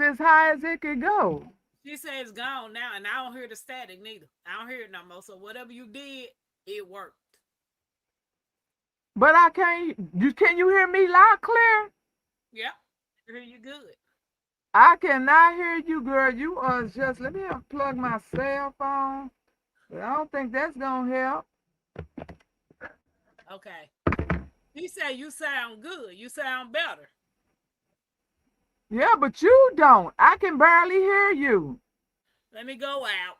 as high as it could go. She said it's gone now, and I don't hear the static neither. I don't hear it no more. So whatever you did, it worked. But I can't. Can you hear me loud clear? Yep, I hear you good. I cannot hear you, girl. You are just. Let me unplug my cell phone. But I don't think that's gonna help. Okay. He said you sound good. You sound better. Yeah, but you don't. I can barely hear you. Let me go out.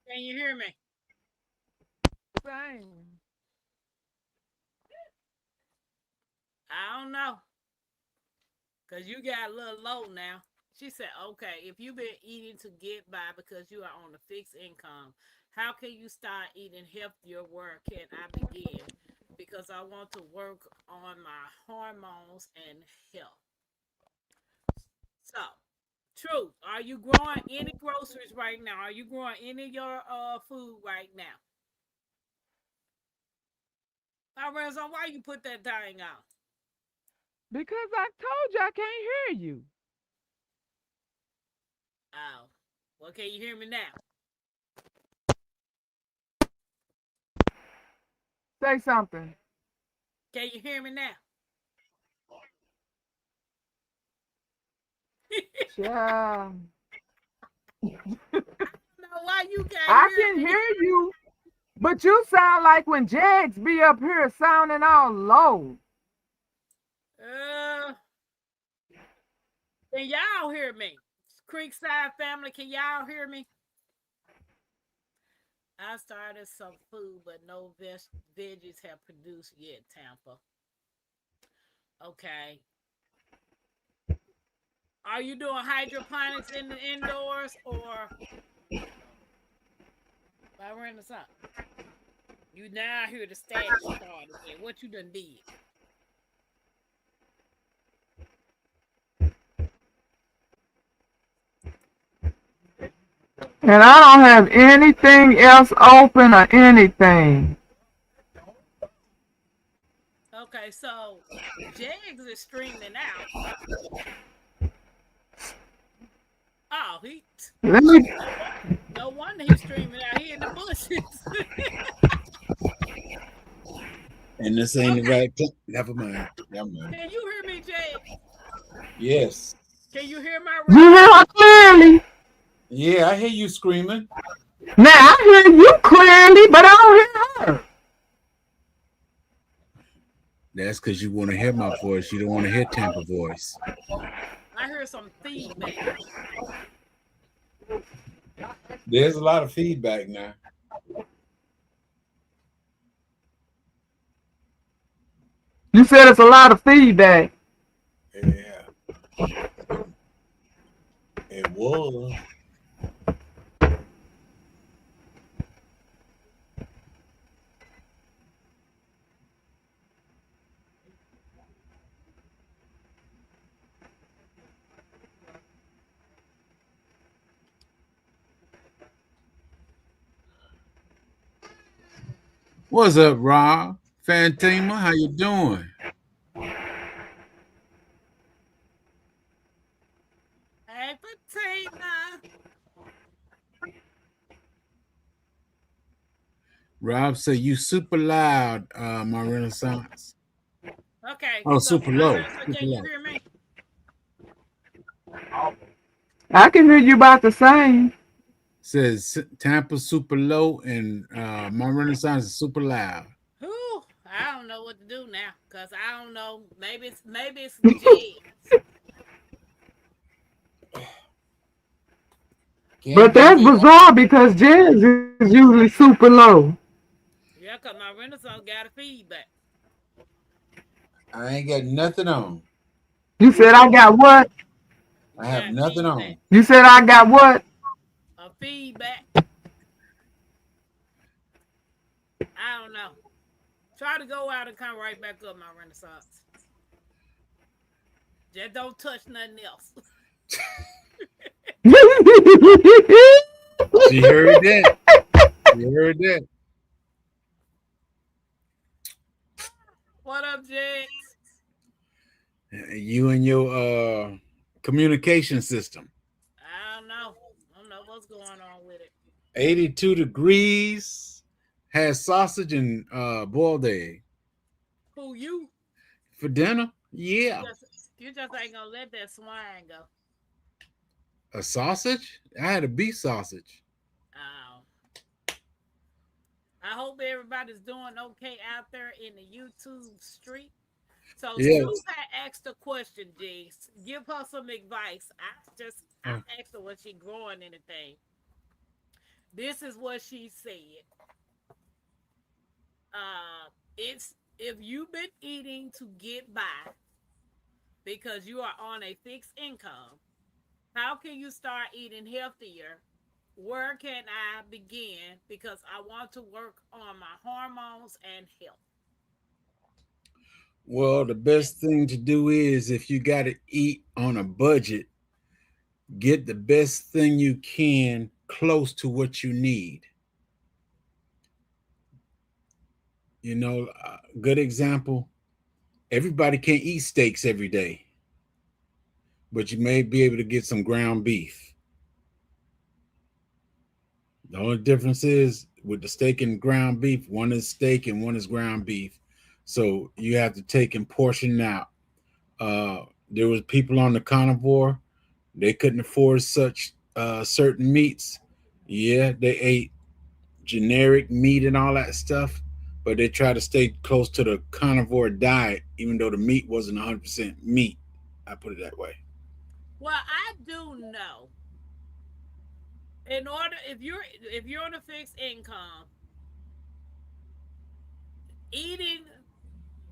Can you hear me? Same. I don't know. Cause you got a little low now. She said, okay, if you've been eating to get by because you are on a fixed income, how can you start eating healthier? Where can I begin? Because I want to work on my hormones and health. So, truth, are you growing any groceries right now? Are you growing any of your food right now? Lorenzo, why you put that thing on? Because I told you I can't hear you. Oh, well, can you hear me now? Say something. Can you hear me now? Yeah. know why you can't I hear can me. hear you, but you sound like when Jags be up here sounding all low. Uh, can y'all hear me? Creekside family, can y'all hear me? I started some food, but no veggies have produced yet, Tampa. Okay. Are you doing hydroponics in the indoors or by Renaissance? You now hear the static start again. What you done did? And I don't have anything else open or anything. Okay, so Jags is streaming out. Oh, he Let me. no wonder he's streaming out. He in the bushes. And this ain't the Okay, right place. Never mind. Never mind. can you hear me, Jags? Yes. Can you hear my You hear radio? her clearly. Yeah, I hear you screaming. Now I hear you clearly, but I don't hear her. That's because you want to hear my voice. You don't want to hear Tampa voice. I heard some feedback. There's a lot of feedback now. You said it's a lot of feedback. Yeah, it was. What's up, Rob? Fantima, how you doing? Hey, Patina. Rob said you super loud, my Renaissance. Okay, Oh, so super my low. grandson, Super can you low. hear me? I can hear you about the same. Says Tampa super low and my Renaissance is super loud. Whew, I don't know what to do now, cause I don't know. Maybe it's Jeds. Can't But be that's me. bizarre because jazz is usually super low. Yeah, cause my Renaissance got a feedback. I ain't got nothing on. You said I got what? I You have got nothing feedback. on. You said I got what? A feedback. I don't know. Try to go out and come right back up, my Renaissance. Just don't touch nothing else. She heard that. You heard that. What up, Jax? You and your communication system. I don't know. I don't know what's going on with it. 82 degrees. Had sausage and boiled egg. Who you? For dinner? Yeah. You just ain't gonna let that swine go. A sausage? I had a beef sausage. Oh. I hope everybody's doing okay out there in the YouTube street. So Yes. Sue had asked a question, Jace. Give her some advice. I asked her was she growing anything. This is what she said. It's if you've been eating to get by because you are on a fixed income, how can you start eating healthier? Where can I begin? Because I want to work on my hormones and health. Well, the best thing to do is if you got to eat on a budget, get the best thing you can close to what you need. You know, good example. Everybody can't eat steaks every day, but you may be able to get some ground beef. The only difference is with the steak and ground beef, one is steak and one is ground beef. So you have to take and portion out. There was people on the carnivore, they couldn't afford such certain meats. Yeah, they ate generic meat and all that stuff, but they try to stay close to the carnivore diet, even though the meat wasn't 100% meat. I put it that way. Well, I do know. In order, if you're on a fixed income, eating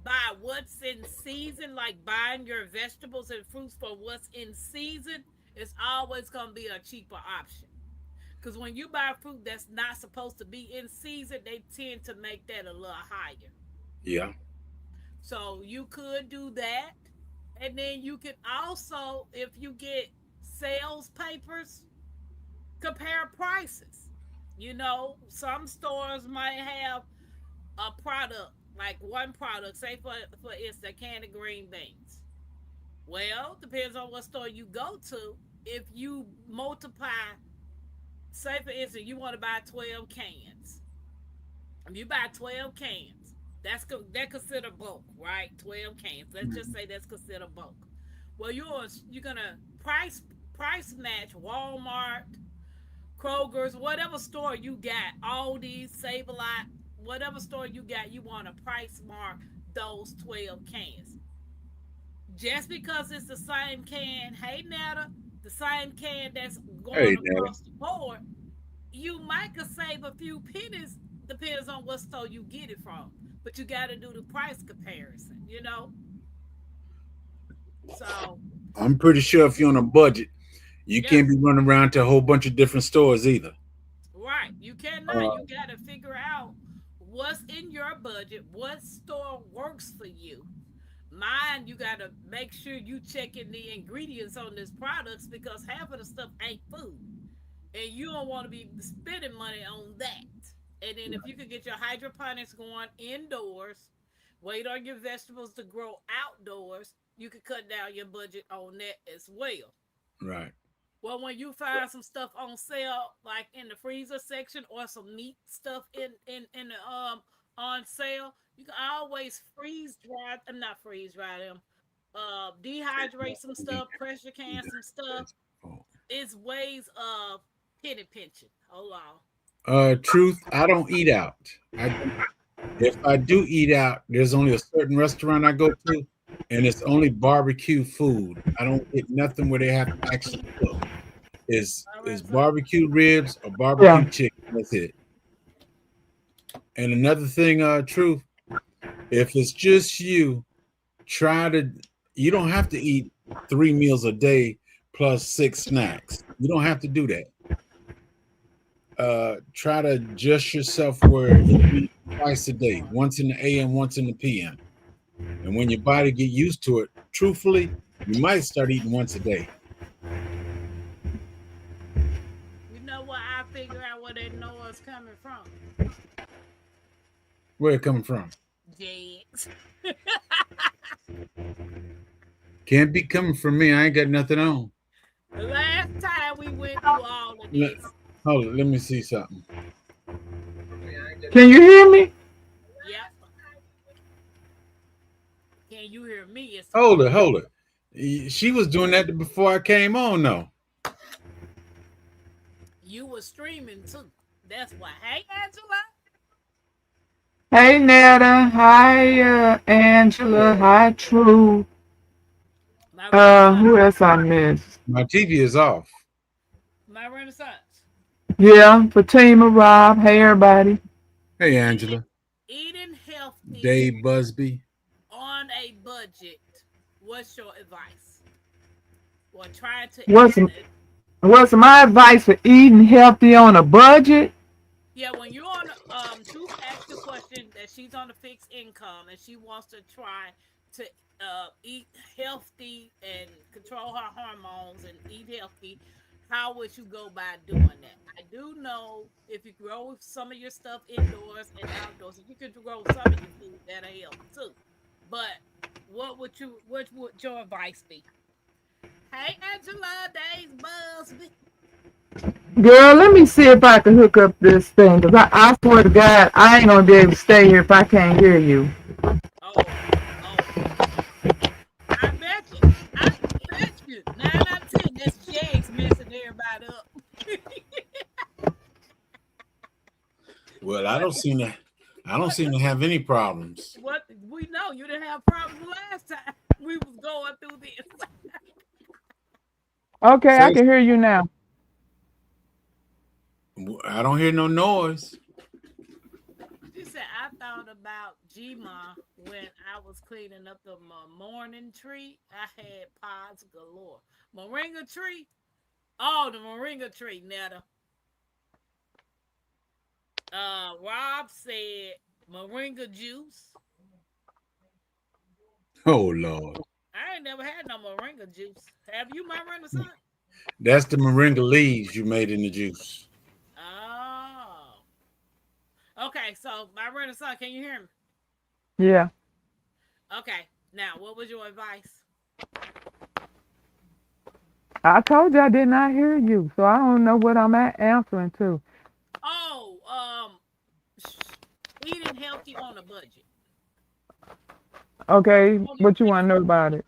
by what's in season, like buying your vegetables and fruits for what's in season, is always going to be a cheaper option. Because when you buy fruit that's not supposed to be in season, they tend to make that a little higher. Yeah. So you could do that. And then you could also, if you get sales papers, compare prices. You know, some stores might have a product, like one product, say for instance, a can of green beans. Well, depends on what store you go to. If you multiply, say for instance, you want to buy 12 cans. If you buy 12 cans, that's considered bulk, right? 12 cans. Let's just say that's considered bulk. Well, you're gonna price match Walmart, Kroger's, whatever store you got, Aldi, Save-A-Lot, whatever store you got, you want to price mark those 12 cans. Just because it's the same can, hey Netta, the same can that's going across the board, you might could save a few pennies, depends on what store you get it from. But you got to do the price comparison, you know? So I'm pretty sure if you're on a budget, you can't be running around to a whole bunch of different stores either. Right. You cannot. You got to figure out what's in your budget, what store works for you. Mine, you got to make sure you checking the ingredients on these products because half of the stuff ain't food. And you don't want to be spending money on that. And then if you could get your hydroponics going indoors, wait on your vegetables to grow outdoors, you could cut down your budget on that as well. Right. Well, when you find some stuff on sale, like in the freezer section, or some meat stuff in the on sale, you can always dehydrate some stuff, pressure can some stuff. It's ways of penny pinching. Hold on. Truth, I don't eat out. If I do eat out, there's only a certain restaurant I go to, and it's only barbecue food. I don't get nothing where they have to actually cook. It's barbecue ribs or barbecue chicken. That's it. And another thing, Truth, if it's just you, you don't have to eat 3 meals a day plus 6 snacks. You don't have to do that. Try to adjust yourself where you eat twice a day, once in the AM, once in the PM. And when your body get used to it, truthfully, you might start eating once a day. You know what? I figure out where that noise coming from. Where it coming from? Jigs. Can't be coming from me. I ain't got nothing on. The last time we went through all of this. Hold on, let me see something. Can you hear me? Yep. Can you hear me? It's Hold it. She was doing that before I came on, though. You were streaming too. That's why. Hey, Angela. Hey, Netta. Hi, Angela. Hi, True. Who else I missed? My TV is off. My Renaissance. Yeah, Fatima, Rob. Hey, everybody. Hey, Angela. Eating healthy. Dave Busby. On a budget. What's your advice? Or trying to. What's my advice for eating healthy on a budget? Yeah, when you're on, Truth asked the question that she's on a fixed income and she wants to try to eat healthy and control her hormones and eat healthy. How would you go by doing that? I do know if you grow some of your stuff indoors and outdoors, if you could grow some of your food, that'll help too. But what would your advice be? Hey, Angela, Days Busby. Girl, let me see if I can hook up this thing, because I swear to God, I ain't going to be able to stay here if I can't hear you. Oh. I bet you. 9 out of 10, that's Jags messing everybody up. Well, I don't seem to have any problems. What we know, you didn't have problems last time we was going through this. Okay, I can hear you now. I don't hear no noise. She said, I thought about G-Ma when I was cleaning up the morning tree. I had pods galore. Moringa tree? Oh, the moringa tree, Netta. Rob said moringa juice. Oh, Lord. I ain't never had no moringa juice. Have you, my Renaissance? That's the moringa leaves you made in the juice. Oh. Okay, so my Renaissance, can you hear me? Yeah. Okay, now what was your advice? I told you I did not hear you, so I don't know what I'm answering to. Oh, eating healthy on a budget. Okay, what you want to know about it?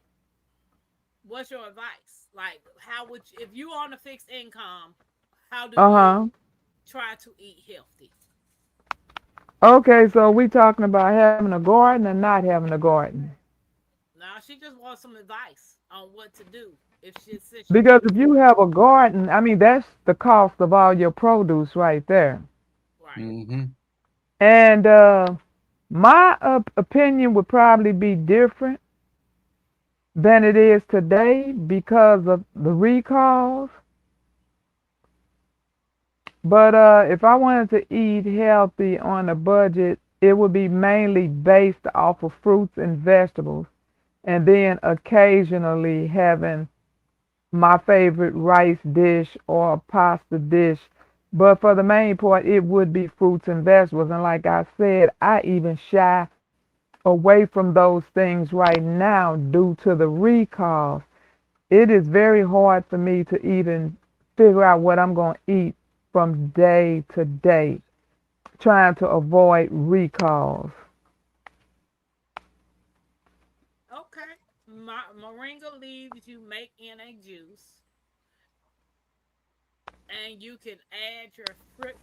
What's your advice? Like, how would you, if you on a fixed income, how do you try to eat healthy? Okay, so we talking about having a garden or not having a garden? No, she just wants some advice on what to do because if you have a garden, I mean that's the cost of all your produce right there. Right. Mm-hmm. And my opinion would probably be different than it is today because of the recalls. But if I wanted to eat healthy on a budget, it would be mainly based off of fruits and vegetables, and then occasionally having my favorite rice dish or pasta dish. But for the main part, it would be fruits and vegetables. And like I said, I even shy away from those things right now due to the recalls. It is very hard for me to even figure out what I'm going to eat from day to day, trying to avoid recalls. Okay. Moringa leaves you make in a juice, and you can add your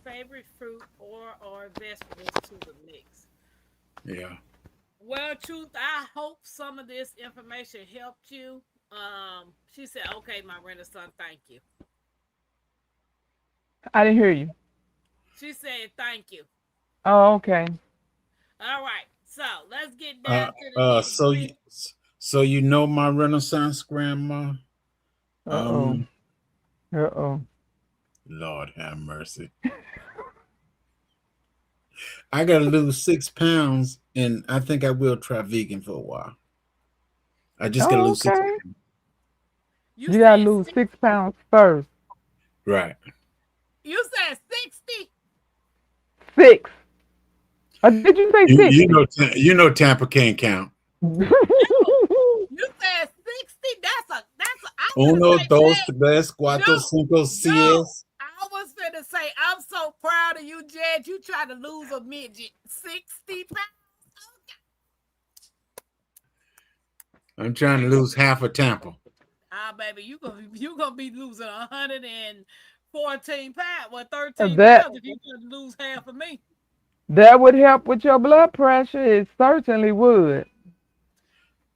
favorite fruit or vegetables to the mix. Yeah. Well, Truth, I hope some of this information helped you. She said, okay, my Renaissance, thank you. I didn't hear you. She said, thank you. Oh, okay. All right. So let's get down to the so you know my Renaissance grandma? Uh-oh. Lord have mercy. I gotta lose 6 pounds, and I think I will try vegan for a while. I just gotta Oh, lose six. okay. You You gotta said lose six. 6 pounds first. Right. You said 60. 6. Did you say You 60? know you know Tampa can't count. No, you said 60. I was gonna Uno, say, dos, Jay, tres, cuatro, no, cinco, no. seis. I was gonna say, I'm so proud of you, Jed. You trying to lose a midget 60 pounds. I'm trying to lose half of Tampa. Baby, you gonna be losing 114 pounds, well, 13 that pounds if you could lose half of me. that would help with your blood pressure. It certainly would.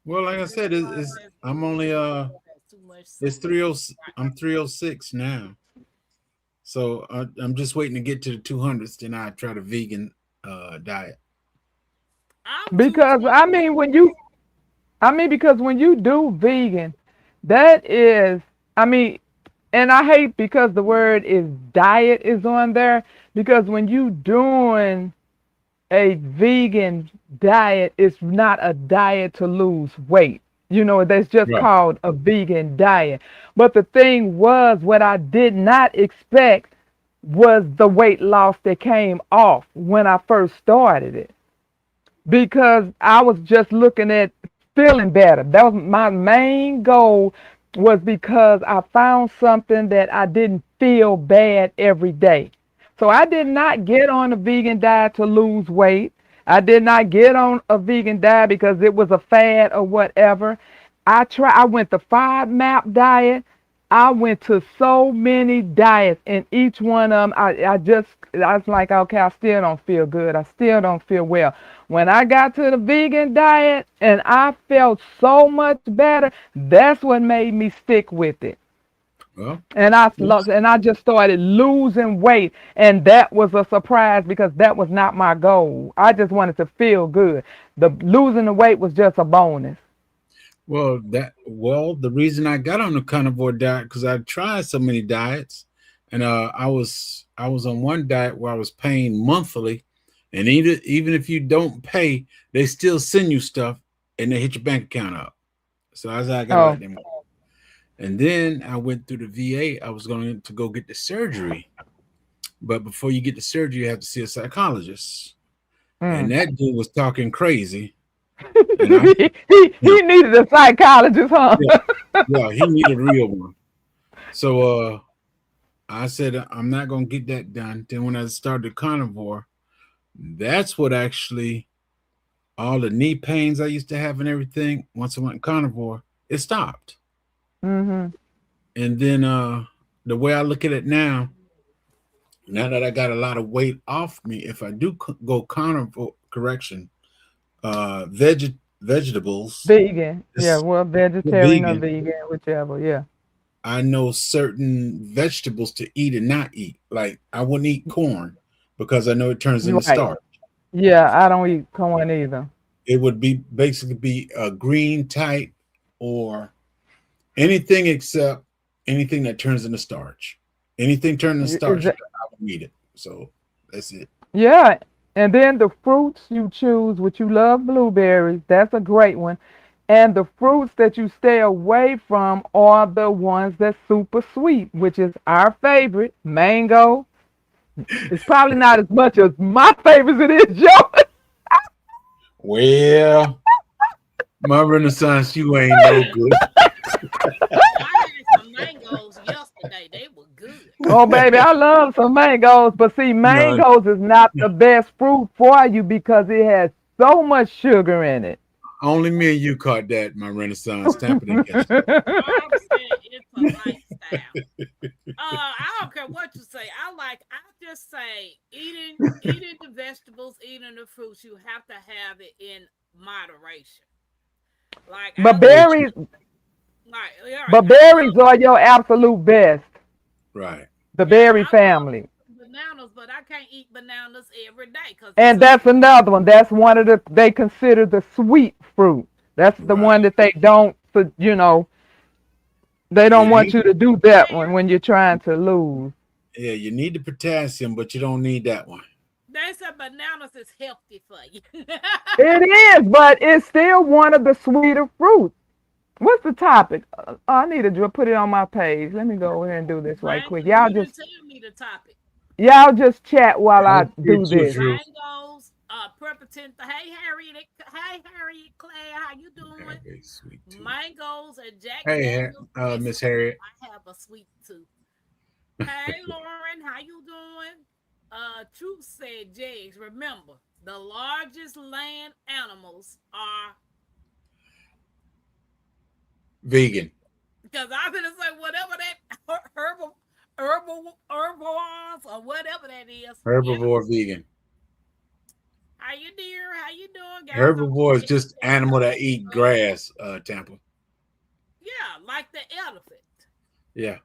Well, like I said, I'm only Too much it's sodium. 30. I'm 306 now. So I'm just waiting to get to the 200s. Then I try the vegan diet. I'm Because 220. because when you do vegan, that is, I mean, and I hate because the word is diet is on there, because when you doing a vegan diet, it's not a diet to lose weight. That's just Right. called a vegan diet. But the thing was, what I did not expect was the weight loss that came off when I first started it, because I was just looking at feeling better. That was my main goal, was because I found something that I didn't feel bad every day. So I did not get on a vegan diet to lose weight. I did not get on a vegan diet because it was a fad or whatever. I went the FODMAP diet. I went to so many diets, and each one of them, I was like, okay, I still don't feel good. I still don't feel well. When I got to the vegan diet and I felt so much better, that's what made me stick with it. Well, And I just started losing weight, and that was a surprise because that was not my goal. I just wanted to feel good. The losing the weight was just a bonus. the reason I got on the carnivore diet because I tried so many diets, and I was on one diet where I was paying monthly, and even if you don't pay, they still send you stuff and they hit your bank account up. So I was like, I gotta let Oh, them. And then I went through the VA. I was going to go get the surgery, but before you get the surgery, you have to see a psychologist. And mm. that dude was talking crazy, and I, he you needed a psychologist, huh? know, yeah, he needed a real one. So I said I'm not gonna get that done. Then when I started carnivore, that's what actually all the knee pains I used to have and everything. Once I went carnivore, it stopped. Hmm. And then the way I look at it now that I got a lot of weight off me, if I do go carnivore correction, vegetables, Vegan, yeah. it's Well, vegetarian or vegan. vegan, whichever. Yeah. I know certain vegetables to eat and not eat. Like I wouldn't eat corn because I know it turns You're into right. starch. Yeah, I don't eat corn either. It would be basically be a green type or anything except anything that turns into starch. Anything turning into Is starch, that, I would eat it. So that's it. yeah. And then the fruits you choose, which you love blueberries, that's a great one. And the fruits that you stay away from are the ones that's super sweet, which is our favorite, mango. It's probably not as much as my favorite as it is yours. Well, my Renaissance, you ain't no good. I had some mangoes yesterday. They were good. Oh, baby, I love some mangoes, but see, No, mangoes is not the best fruit for you because it has so much sugar in it. only me and you caught that, my Renaissance. Tampa didn't catch that. I'm saying it's a lifestyle. I don't care what you say. I just say eating the vegetables, eating the fruits, you have to have it in moderation. Like But I love berries, like all right, but berries are your absolute best. Right. The yeah, berry I love family. bananas, but I can't eat bananas every day because it's And a that's another one. That's one of they consider the sweet fruit. That's the Right. one that they don't, they Yeah, don't want you to do that one when you're trying to lose. yeah, you need the potassium, but you don't need that one. They said bananas is healthy for you. It is, but it's still one of the sweeter fruits. What's the topic? I need to put it on my page. Let me go over here and do this right quick. You didn't tell me the topic. Y'all just chat while I I'll do get you, this. Drew. Mangoes, purple. Hey Harriet Claire, how you doing? Okay, sweet tooth. Mangoes and Jack Hey, Daniels. Miss Harriet. I have a sweet tooth. Hey Lauren, how you doing? Truth said, Jags, remember the largest land animals are Vegan. because I'm gonna say whatever that herbivores or whatever that is. Herbivore, vegan. How you dear? How you doing, guys? Herbivore is just animal that eat grass, Tampa. Yeah, like the elephant. Yeah.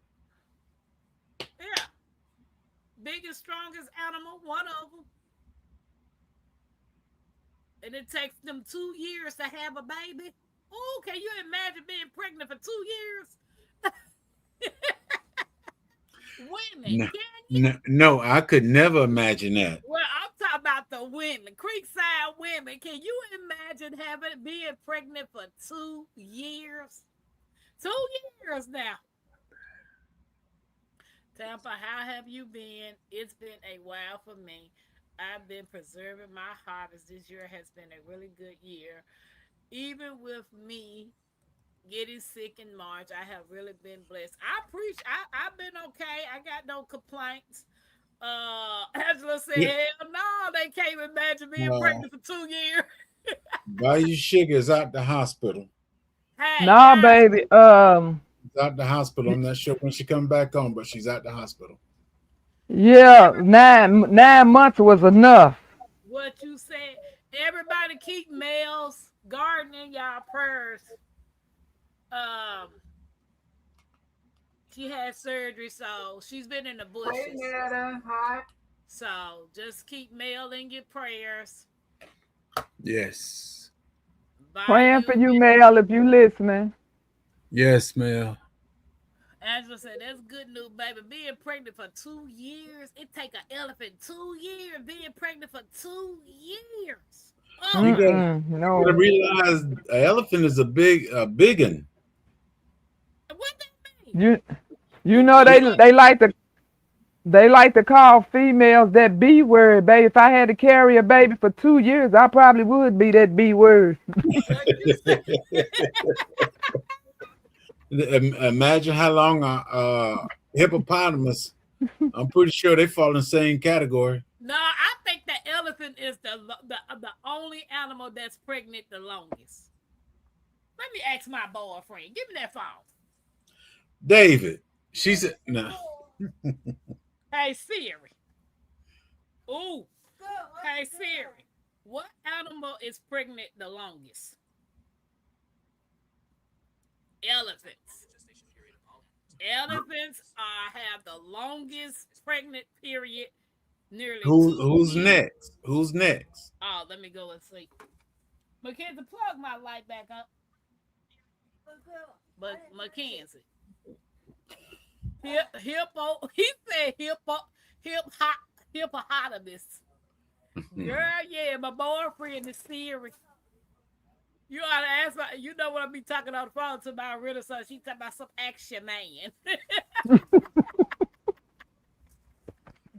Yeah. Biggest, strongest animal, one of them. And it takes them 2 years to have a baby. Oh, can you imagine being pregnant for 2 years? Women, no, I could never imagine that. Well, I'm talking about the women, Creekside women. Can you imagine being pregnant for 2 years? 2 years now. Tampa, how have you been? It's been a while for me. I've been preserving my harvest. This year has been a really good year. Even with me getting sick in March, I have really been blessed. I've been okay. I got no complaints. Angela said, hell no, they can't imagine being pregnant for 2 years. Bayou Sugar's out the hospital. Hey, nah, baby. She's out the hospital. I'm not sure when she come back on, but she's out the hospital. Yeah, 9 months was enough. What you said. Everybody keep Mel's garden in y'all prayers. She had surgery, so she's been in the bushes. So just keep Mel in your prayers. Yes. Praying for you, Mel, if you listening. Yes, Mel. Angela said, that's good news, baby. Being pregnant for 2 years. It take an elephant 2 years being pregnant for 2 years. Oh, you gotta realize an elephant is a big one. What that mean? You know they like to call females that B word, baby. If I had to carry a baby for 2 years, I probably would be that B word. Imagine how long a hippopotamus. I'm pretty sure they fall in the same category. No, I think the elephant is the only animal that's pregnant the longest. Let me ask my boyfriend. Give me that phone. David, she said, no. Hey Siri. Ooh. Hey Siri. What animal is pregnant the longest? Elephants. Elephants have the longest pregnant period. Nearly. Who's next? Who's next? Oh, let me go and see. Mackenzie, plug my light back up. But Mackenzie. Hippo. He said hippopotamus. Girl, yeah, my boyfriend is serious. You ought to ask her, you know what I be talking on the phone to my riddle, so she talking about some action man.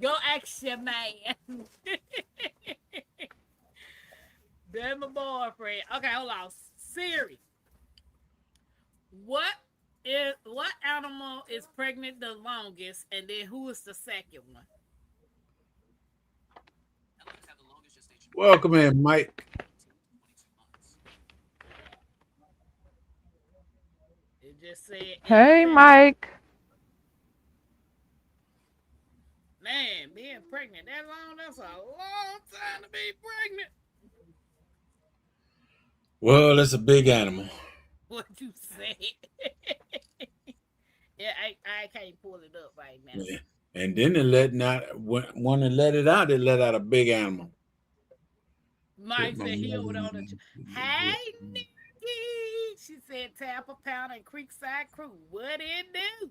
Go action man. That's my boyfriend. Okay, hold on. Siri. What animal is pregnant the longest, and then who is the second one? Welcome in, Mike. It just said, hey, Mike. Man, being pregnant that long, that's a long time to be pregnant. Well, it's a big animal. What you say? Yeah, I can't pull it up right now. Yeah. And then they let it out, they let out a big animal. Mike said he over on the. Hey, Nikki. She said Tampa Pound and Creekside Crew. What it do?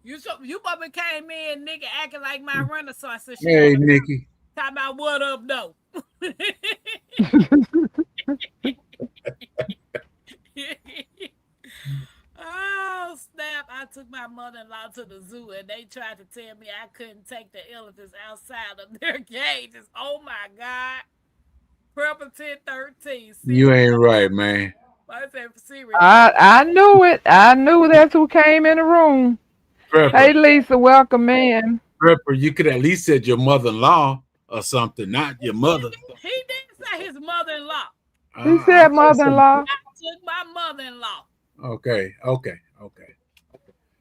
You probably came in, nigga, acting like my renaissance and shit Hey, on the Nikki. talking about what up though. Oh snap! I took my mother-in-law to the zoo and they tried to tell me I couldn't take the elephants outside of their cages. Oh my god. Prepper 1013. You Serious. ain't right, man. I said serious. I knew it. I knew that's who came in the room. Prepper, Hey, Lisa, welcome in. Prepper, you could at least said your mother-in-law or something, not your mother. He did say his mother-in-law. He I said thought some. mother-in-law. I took my mother-in-law. Okay.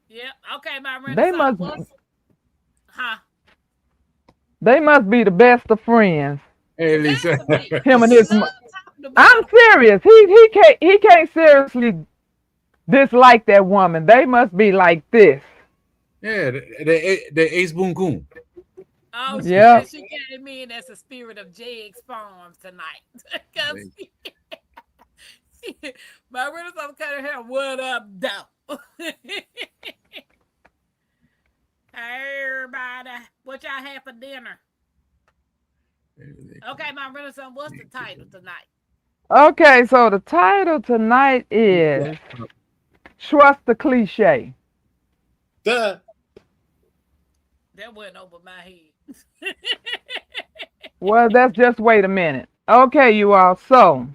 Yeah. Okay, my They renaissance must was huh. they must be the best of friends. Hey, Got Lisa. to be. Him He and love his talking I'm about him. serious. He can't seriously dislike that woman. They must be like this. Yeah, the Ace Boon Coon. Oh, she Yeah. said she came in as a spirit of Jake's Farms tonight. Cause my renaissance cut her hair. What up, though? Hey, everybody, what y'all had for dinner? Okay, my renaissance. What's the title tonight? Okay, so the title tonight is Trust the Cliche. Duh. That went over my head. Well, that's just wait a minute. Okay, you all. So,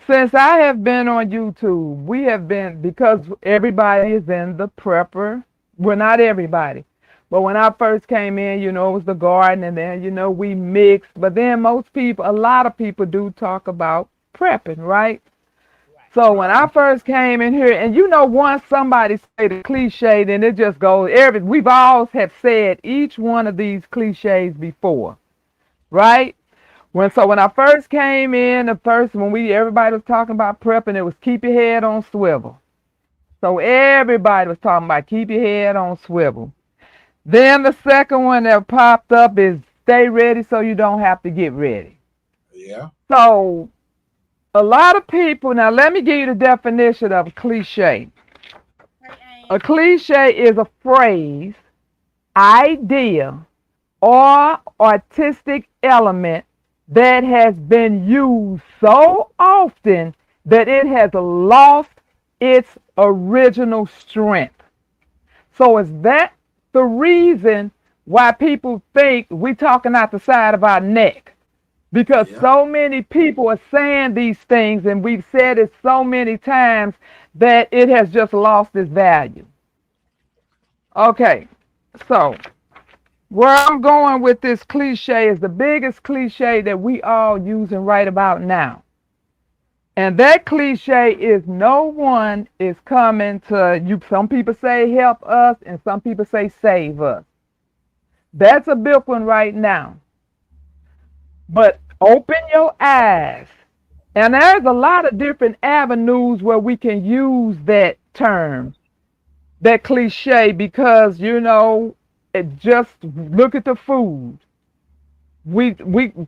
since I have been on YouTube, we have been, because everybody is in the prepper. Well, not everybody. But when I first came in, it was the garden, and then, we mixed. But then a lot of people do talk about prepping, right? So when I first came in here, and once somebody say the cliche, then it just goes, we've all have said each one of these cliches before, right? When I first came in, everybody was talking about prepping, it was keep your head on swivel. So everybody was talking about keep your head on swivel. Then the second one that popped up is stay ready so you don't have to get ready. Yeah. So a lot of people, now let me give you the definition of a cliche. A cliche is a phrase, idea, or artistic element that has been used so often that it has lost its original strength. So is that the reason why people think we talking out the side of our neck? Because so many people are saying these things, and we've said it so many times that it has just lost its value. Okay, so where I'm going with this cliche is the biggest cliche that we all using right about now. And that cliche is no one is coming to you. Some people say help us, and some people say save us. That's a big one right now. But open your eyes. And there's a lot of different avenues where we can use that term, that cliche, because just look at the food. We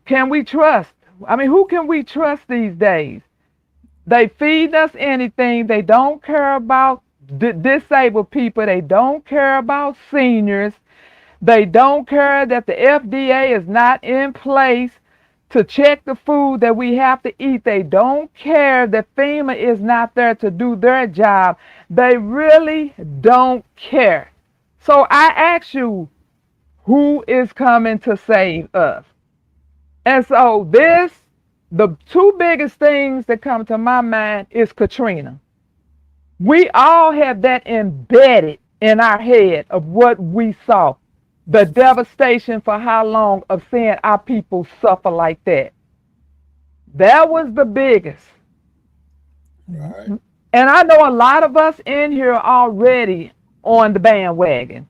can we trust? I mean, who can we trust these days? They feed us anything. They don't care about disabled people. They don't care about seniors. They don't care that the FDA is not in place to check the food that we have to eat. They don't care that FEMA is not there to do their job. They really don't care. So I ask you, who is coming to save us? And so the two biggest things that come to my mind is Katrina. We all have that embedded in our head of what we saw. The devastation for how long of seeing our people suffer like that. That was the biggest. Right. And I know a lot of us in here are already on the bandwagon.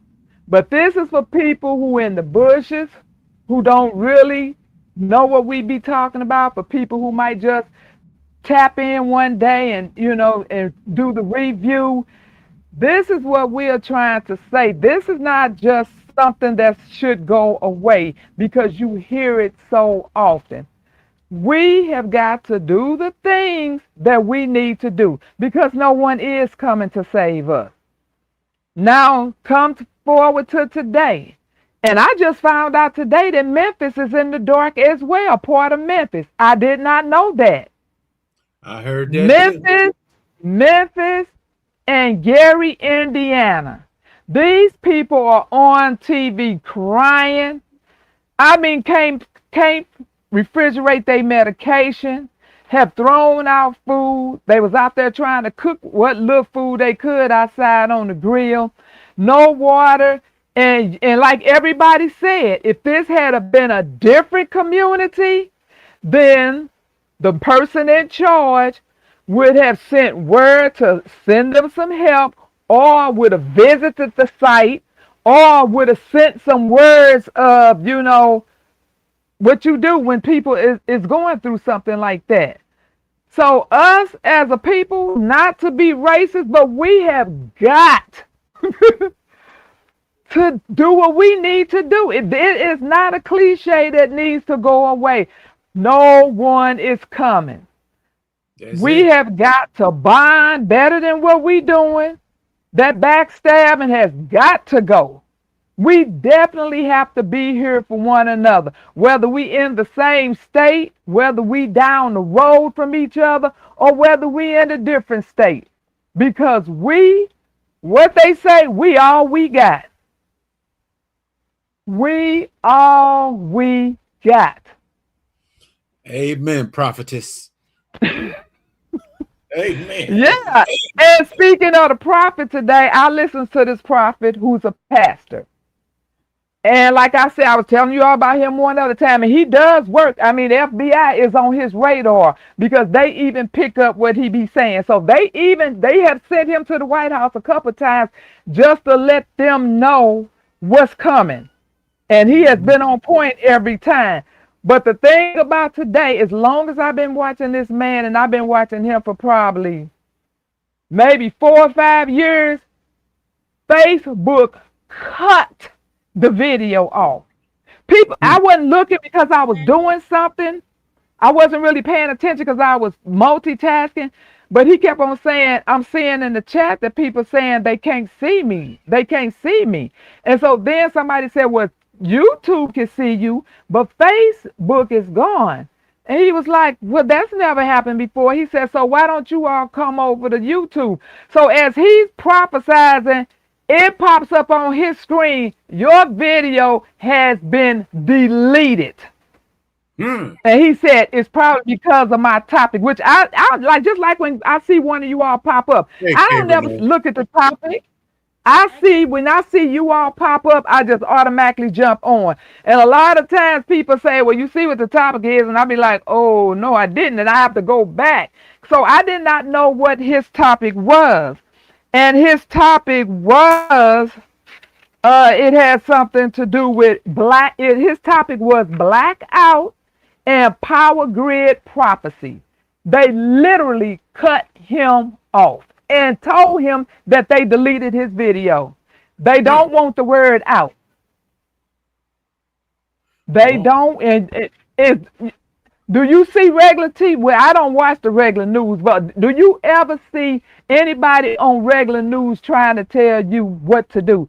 But this is for people who in the bushes, who don't really know what we be talking about, for people who might just tap in one day and and do the review. This is what we are trying to say. This is not just something that should go away because you hear it so often. We have got to do the things that we need to do because no one is coming to save us. Now come forward to today. And I just found out today that Memphis is in the dark as well, part of Memphis. I did not know that. I heard that too. Memphis, Memphis, and Gary, Indiana. These people are on TV crying. I mean, can't refrigerate their medication, have thrown out food. They was out there trying to cook what little food they could outside on the grill. No water. And like everybody said, if this had been a different community, then the person in charge would have sent word to send them some help, or would have visited the site, or would have sent some words of, what you do when people is going through something like that. So us as a people, not to be racist, but we have got to do what we need to do. It is not a cliche that needs to go away. No one is coming. We have got to bond better than what we doing. That backstabbing has got to go. We definitely have to be here for one another, whether we in the same state, whether we down the road from each other, or whether we in a different state. Because what they say, we all we got. We all we got. Amen, prophetess. Amen. Yeah. And speaking of the prophet today, I listened to this prophet who's a pastor. And like I said, I was telling you all about him one other time, and he does work. I mean, the FBI is on his radar because they even pick up what he be saying. So they have sent him to the White House a couple of times just to let them know what's coming. And he has been on point every time. But the thing about today, as long as I've been watching this man, and I've been watching him for probably maybe 4 or 5 years, Facebook cut the video off. People, I wasn't looking because I was doing something. I wasn't really paying attention because I was multitasking. But he kept on saying, I'm seeing in the chat that people saying they can't see me. They can't see me. And so then somebody said, well, YouTube can see you, but Facebook is gone. And he was like, well, that's never happened before. He said, so why don't you all come over to YouTube? So as he's prophesizing, it pops up on his screen, your video has been deleted. And he said, it's probably because of my topic, which I like, just like when I see one of you all pop up. I don't never look at the topic. When I see you all pop up, I just automatically jump on. And a lot of times people say, well, you see what the topic is, and I'll be like, oh, no, I didn't, and I have to go back. So I did not know what his topic was. And his topic was, it had something to do with his topic was blackout and power grid prophecy. They literally cut him off and told him that they deleted his video. They don't want the word out. They don't. And do you see regular TV? Well, I don't watch the regular news, but do you ever see anybody on regular news trying to tell you what to do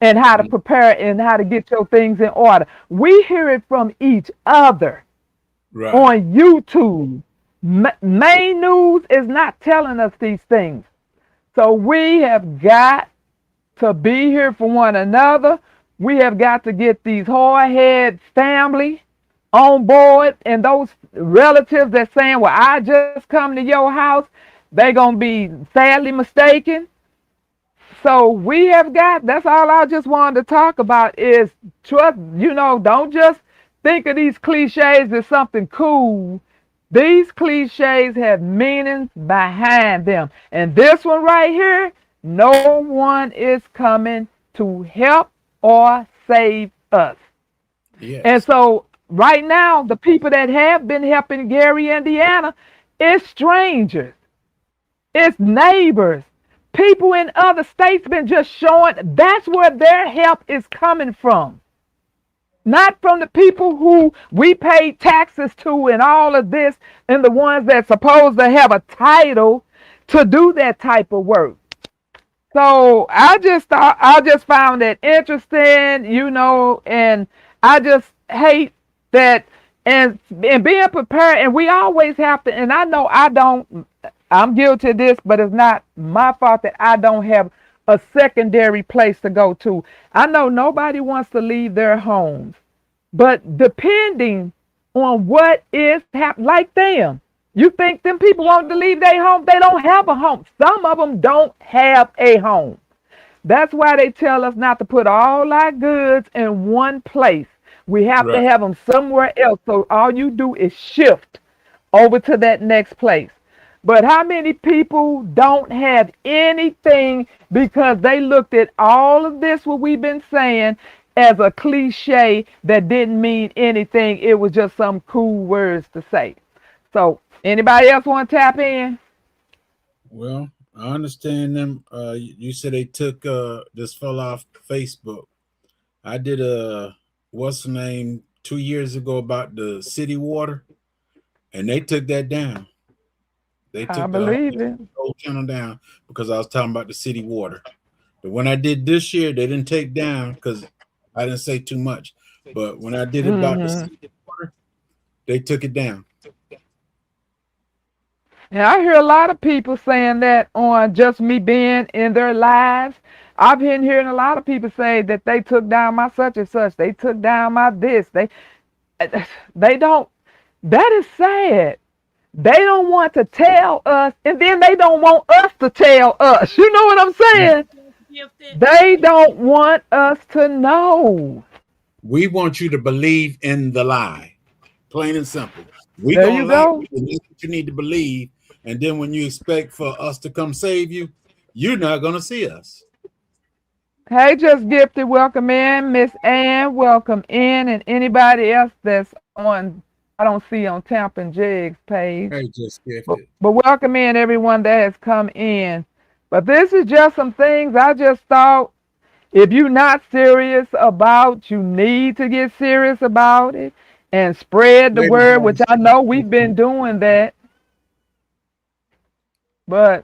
and how to prepare and how to get your things in order? We hear it from each other on YouTube. Main news is not telling us these things. So we have got to be here for one another. We have got to get these hard-headed family on board, and those relatives that saying, well, I just come to your house, they're going to be sadly mistaken. So we have got, that's all I just wanted to talk about is trust, don't just think of these cliches as something cool. These cliches have meanings behind them. And this one right here, no one is coming to help or save us. Yes. And so right now, the people that have been helping Gary, Indiana, it's strangers. It's neighbors. People in other states been just showing that's where their help is coming from. Not from the people who we pay taxes to and all of this, and the ones that supposed to have a title to do that type of work. So I just found it interesting, and I just hate that and being prepared. And we always have to. And I know I'm guilty of this, but it's not my fault that I don't have a secondary place to go to. I know nobody wants to leave their homes, but depending on what is happening, like them, you think them people want to leave their home? They don't have a home. Some of them don't have a home. That's why they tell us not to put all our goods in one place. We have to Right. have them somewhere else. So all you do is shift over to that next place. But how many people don't have anything because they looked at all of this, what we've been saying, as a cliche that didn't mean anything? It was just some cool words to say. So, anybody else want to tap in? Well, I understand them. You said they took this fell off Facebook. I did a what's the name 2 years ago about the city water, and they took that down. They I took the believe it. whole channel down because I was talking about the city water. But when I did this year, they didn't take down because I didn't say too much. But when I did it about the Hmm. city water, they took it down. And I hear a lot of people saying that on just me being in their lives. I've been hearing a lot of people say that they took down my such and such. They took down my this. They don't. That is sad. They don't want to tell us, and then they don't want us to tell us. You know what I'm saying? Gifted. They don't want us to know. We want you to believe in the lie, plain and simple. We There gonna you lie to go. you, and that's what you need to believe. And then when you expect for us to come save you, you're not gonna see us. Hey, just gifted, welcome in. Miss Ann, welcome in. And anybody else that's on, I don't see on Tampa and Jig's page. Hey, just But, gifted. but welcome in everyone that has come in. But this is just some things I just thought if you're not serious about, you need to get serious about it and spread the word, which Everybody's I know we've been doing that. But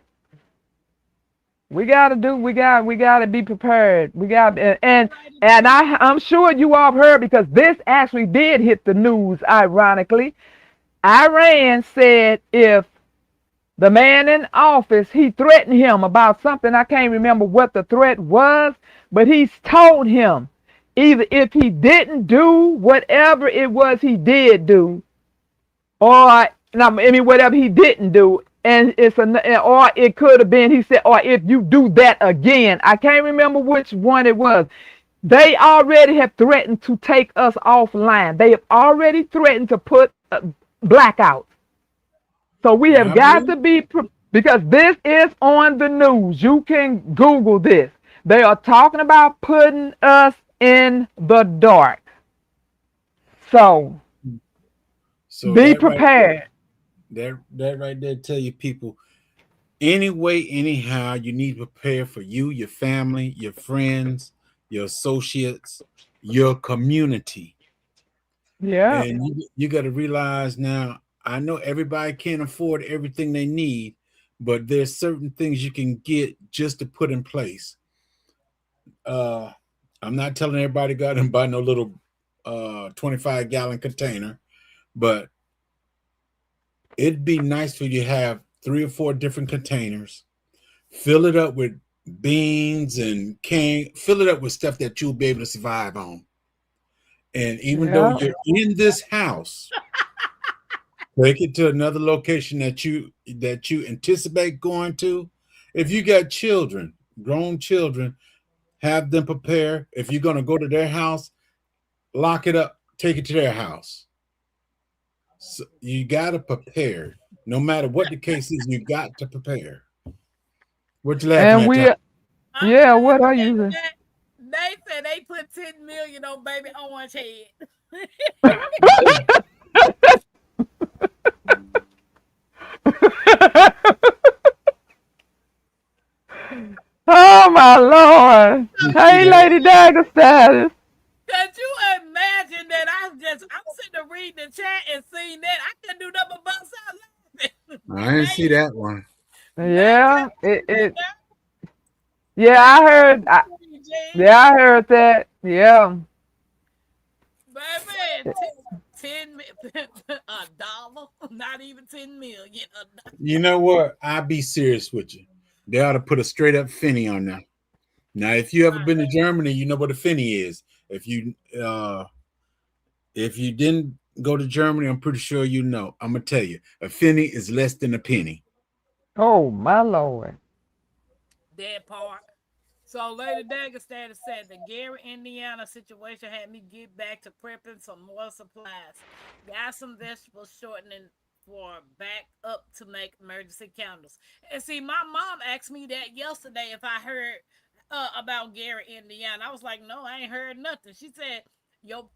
we gotta be prepared. We got and I'm sure you all heard because this actually did hit the news, ironically. Iran said if the man in office, he threatened him about something. I can't remember what the threat was, but he's told him either if he didn't do whatever it was he did do, or no, I mean whatever he didn't do, and or it could have been he said, or if you do that again. I can't remember which one it was. They already have threatened to take us offline. They have already threatened to put blackouts. So we have I got believe. to be because this is on the news. You can Google this. They are talking about putting us in the dark. So So be prepared. that right there tell you people anyway, anyhow, you need to prepare for you, your family, your friends, your associates, your community. Yeah. And you got to realize now, I know everybody can't afford everything they need, but there's certain things you can get just to put in place. Uh, I'm not telling everybody to go out and buy no little 25-gallon container, but it'd be nice for you to have 3 or 4 different containers, fill it up with beans and fill it up with stuff that you'll be able to survive on. And even though Yeah. you're in this house, take it to another location that you anticipate going to. If you got children, grown children, have them prepare. If you're going to go to their house, lock it up, take it to their house. So you got to prepare. No matter what the case is, you got to prepare. What you laughing And at, Tom? we I'm yeah, what are laughing you? at they said they put 10 million on baby Orange head. Oh my Lord. You see Hey that? Lady Dagger status. Could you imagine that I'm sitting there reading the chat and seeing that I couldn't do nothing but bust out laughing. I didn't see that one. They Yeah, it Yeah, I heard. Yeah, I heard that. Yeah. Baby, 10 a dollar, not even 10 million. You know what? I'll be serious with you. They ought to put a straight up Finny on there. Now, if you ever Right. been to Germany, you know what a Finny is. If you didn't go to Germany, I'm pretty sure you know. I'm gonna tell you, a Finny is less than a penny. Oh my Lord. That part. So Lady Dagestan said the Gary, Indiana situation had me get back to prepping some more supplies. Got some vegetables shortening for back up to make emergency candles. And see, my mom asked me that yesterday if I heard about Gary, Indiana. I was like, no, I ain't heard nothing. She said, your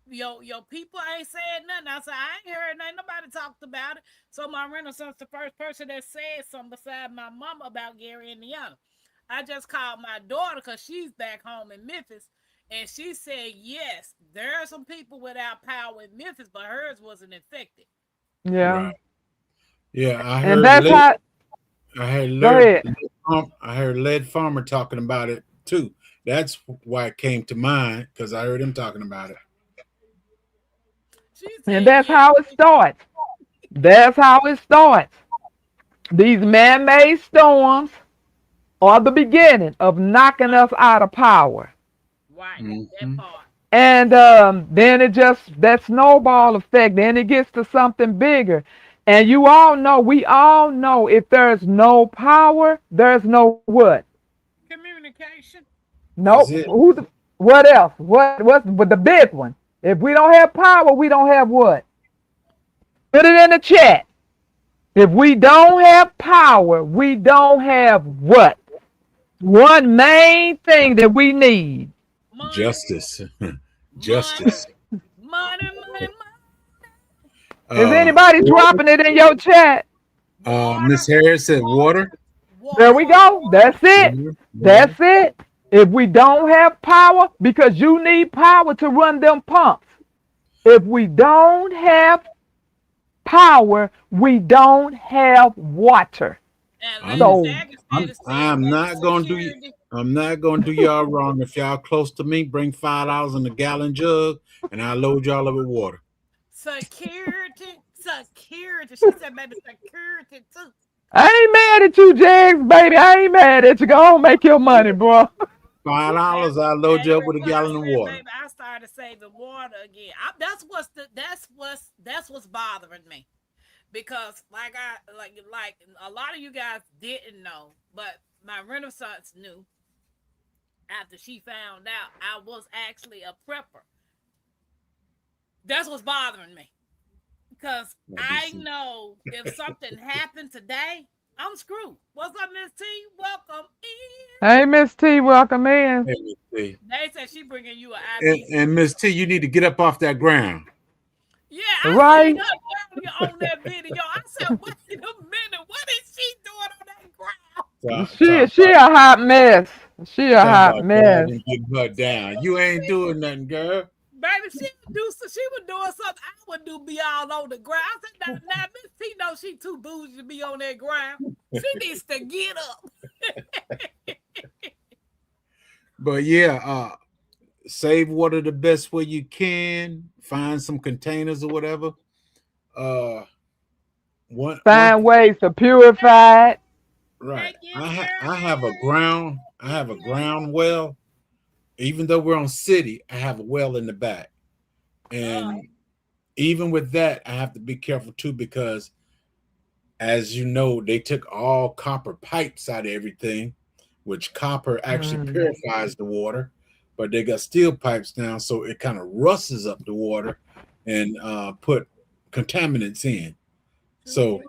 people ain't said nothing. I said, I ain't heard nothing. Nobody talked about it. So my Renaissance, the first person that said something beside my mom about Gary, Indiana. I just called my daughter because she's back home in Memphis, and she said yes, there are some people without power in Memphis, but hers wasn't infected. Yeah. Right. Yeah, And that's how. I heard Go Led, ahead. I heard Led Farmer talking about it too. That's why it came to mind because I heard him talking about it. She And said that's yes. how it starts. That's how it starts. These man-made storms are the beginning of knocking us out of power. Right, that Hmm. part. And then it just that snowball effect. Then it gets to something bigger. And you all know, we all know, if there's no power, there's no what? Communication. That's Nope. it. What else? What's the big one? If we don't have power, we don't have what? Put it in the chat. If we don't have power, we don't have what? One main thing that we need. Money, Justice. money, Justice. money, money, money. Is Uh, anybody water. dropping it in your chat? Water, Miss Harris said water, water. There water, we water, go. water. That's it. Water. That's Water. it. If we don't have power, because you need power to run them pumps. If we don't have power, we don't have water. And Lady I'm So, Dagestan said I'm that not gonna do you. security. I'm not gonna do y'all wrong. If y'all close to me, bring $5 in a gallon jug, and I'll load y'all up with water. Security, security. She said, baby, security too. I ain't mad at you, Jags, baby. I ain't mad at you. Go on, make your money, bro. $5, I'll load you up with a Everybody gallon of said, water. baby, I started saving water again. That's what's bothering me because like a lot of you guys didn't know, but my Renaissance knew after she found out I was actually a prepper. That's what's bothering me because Let me I see. know if something happened today, I'm screwed. What's up, Miss T? Welcome in. Hey, Miss T, welcome in. Let me see. They said she bringing you an And IBC. Miss T, you need to get up off that ground. Yeah, I seen Right? her earlier on that video. I said, wait a minute, what is she doing on that ground? She a hot mess. She a Talking hot about mess. dragging getting her down. You ain't doing nothing, girl. Baby, she was doing something I would do, be all on the ground. I said, now Miss T knows she too bougie to be on that ground. She needs to get up. But yeah, save water the best way you can. Find some containers or whatever. Uh, one Find ways to purify it. right. Hey, Gilbert. I have a ground well. Even though we're on city, I have a well in the back, Uh, and even with that, I have to be careful too because, as you know, they took all copper pipes out of everything, which copper actually Mm. purifies the water, but they got steel pipes now, so it kind of rusts up the water and put contaminants in. So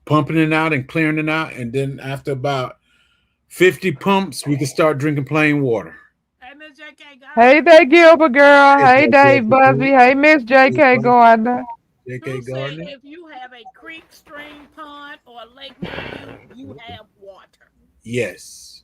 pumping it out and clearing it out, and then after about 50 pumps, we can start drinking plain water. hey, Miss JK Hey Gardner. there, Gilbert girl. Hey, Hey, Dave Busby. Hey, Miss J.K. Gardner. Who JK said Gardner. if you have a creek, stream, pond, or a lake near you, you have water? Yes.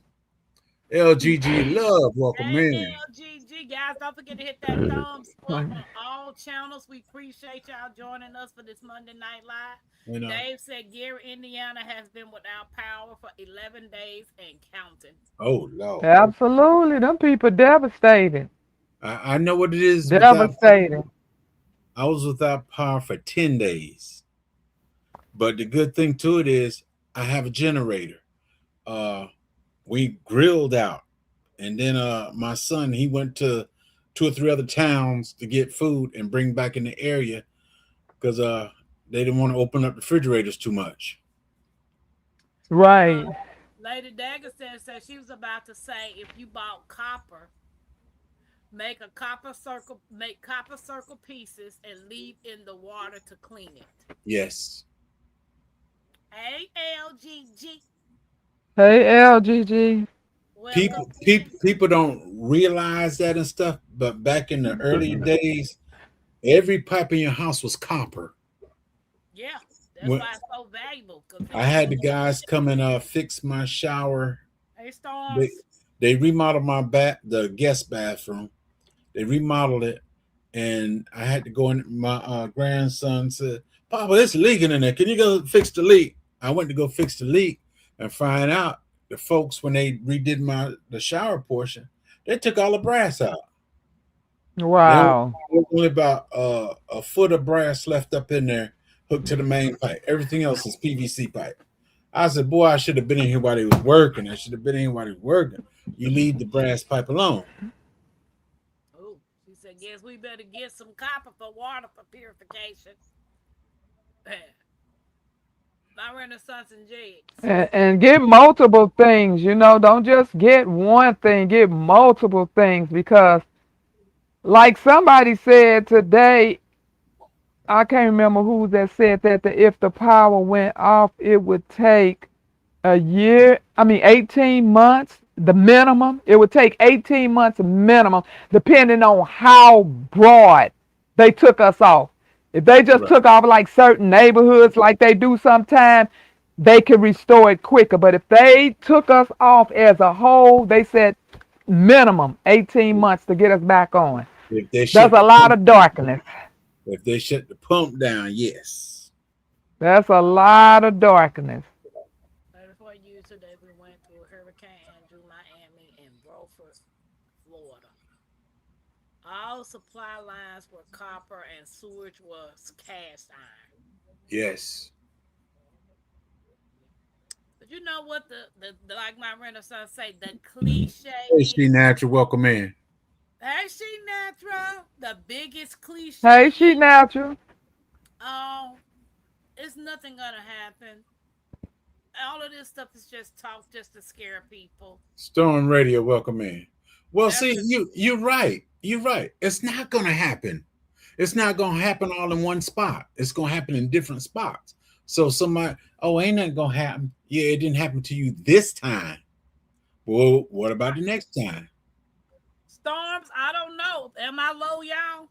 LGG love, welcome Hey, in. LGG, guys, don't forget to hit that thumbs up on all channels. We appreciate y'all joining us for this Monday Night Live. You know, Dave said Gary, Indiana has been without power for 11 days and counting. oh Lord, Absolutely. Them people devastated. I know what it is without. Devastated. I was without power for 10 days, but the good thing to it is I have a generator. Uh, we grilled out, and then my son he went to 2 or 3 other towns to get food and bring back in the area because they didn't want to open up the refrigerators too much. Right. Lady Dagestan said she was about to say if you bought copper, make copper circle pieces and leave in the water to clean it. Yes, ALGG. Hey, LGG. Welcome in. people don't realize that and stuff, but back in the early days, every pipe in your house was copper. Yeah, that's When why it's so valuable. Cause I had the guys come and fix my shower. hey, They Storms. they remodeled my the guest bathroom. They remodeled it, and I had to go in. My grandson said, "Papa, it's leaking in there. Can you go fix the leak?" I went to go fix the leak and find out the folks when they redid the shower portion, they took all the brass out. Wow. There was only about a foot of brass left up in there, hooked to the main pipe. Everything else is PVC pipe. I said, "Boy, I should have been in here while he was working. I should have been in here while he was working. You leave the brass pipe alone." Oh, she said, guess we better get some copper for water for purification. My Renaissance and Jigs. And get multiple things, don't just get one thing, get multiple things because like somebody said today, I can't remember who that said that if the power went off, it would take a year, 18 months, the minimum. It would take 18 months minimum, depending on how broad they took us off. If they just Right. took off like certain neighborhoods, like they do sometimes, they could restore it quicker. But if they took us off as a whole, they said minimum 18 months to get us back on. If they That's shut a the lot pump, of darkness. if they shut the pump down, yes. That's a lot of darkness. Before you today, we went through Hurricane Andrew, Miami, and Beaufort, Florida. All supply lines were copper and sewage was cast iron. Yes. But you know what the like my Renaissance say, the cliche Hey, is, she natural, welcome in. hey, she natural. The biggest cliche Hey, she is, natural. oh, it's nothing gonna happen. All of this stuff is just talk just to scare people. Storm Radio, welcome in. Well, That's see, you're right. You're right. It's not gonna happen. It's not gonna happen all in one spot. It's gonna happen in different spots. So somebody, oh, ain't nothing gonna happen. Yeah, it didn't happen to you this time. Well, what about the next time? Storms, I don't know. Am I low, y'all?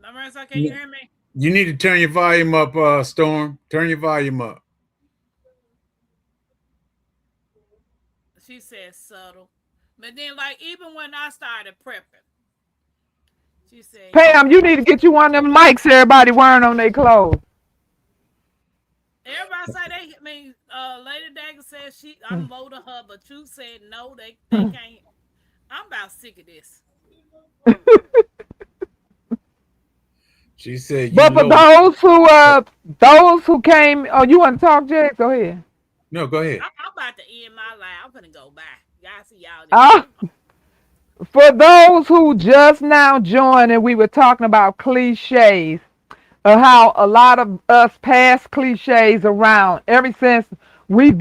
Marissa, can you You hear me? you need to turn your volume up, Storm. Turn your volume up. She said subtle. But then, like, even when I started prepping, she said, yeah. Pam, you need to get you one of them mics everybody wearing on their clothes. Everybody say they, Lady Dagger said I'm low to her, but you said no, they can't. I'm about sick of this. She said you But for low. those who came, oh, you want to talk, Jay? Go ahead. No, go ahead. I'm about to end my life. I'm gonna go back. Y'all see y'all Uh, then. for those who just now joined, and we were talking about cliches, of how a lot of us pass cliches around ever since I've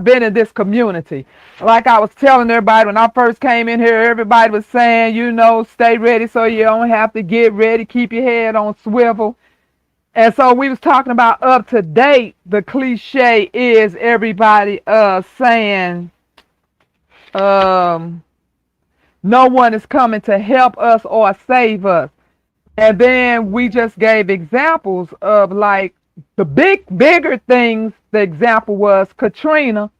been in this community. Like I was telling everybody when I first came in here, everybody was saying, stay ready so you don't have to get ready, keep your head on swivel. And so we was talking about up to date, the cliche is everybody saying no one is coming to help us or save us. And then we just gave examples of like the bigger things, the example was Katrina,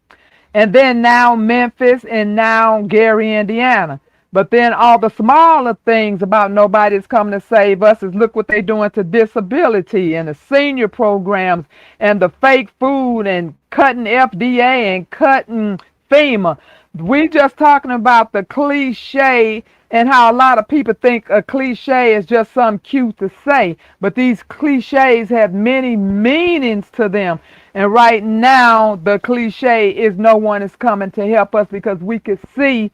and then now Memphis, and now Gary, Indiana. But then all the smaller things about nobody's coming to save us is look what they're doing to disability and the senior programs and the fake food and cutting FDA and cutting FEMA. We just talking about the cliche and how a lot of people think a cliche is just something cute to say, but these cliches have many meanings to them. And right now, the cliche is no one is coming to help us because we can see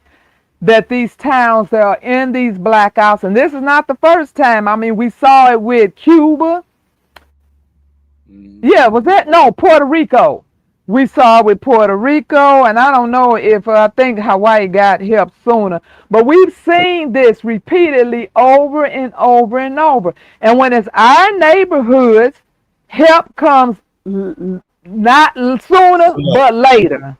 that these towns that are in these blackouts, and this is not the first time. I mean, we saw it with Cuba. Yeah, was that? No, Puerto Rico. We saw it with Puerto Rico, and I don't know if I think Hawaii got help sooner, but we've seen this repeatedly over and over and over. And when it's our neighborhoods, help comes not sooner, but later.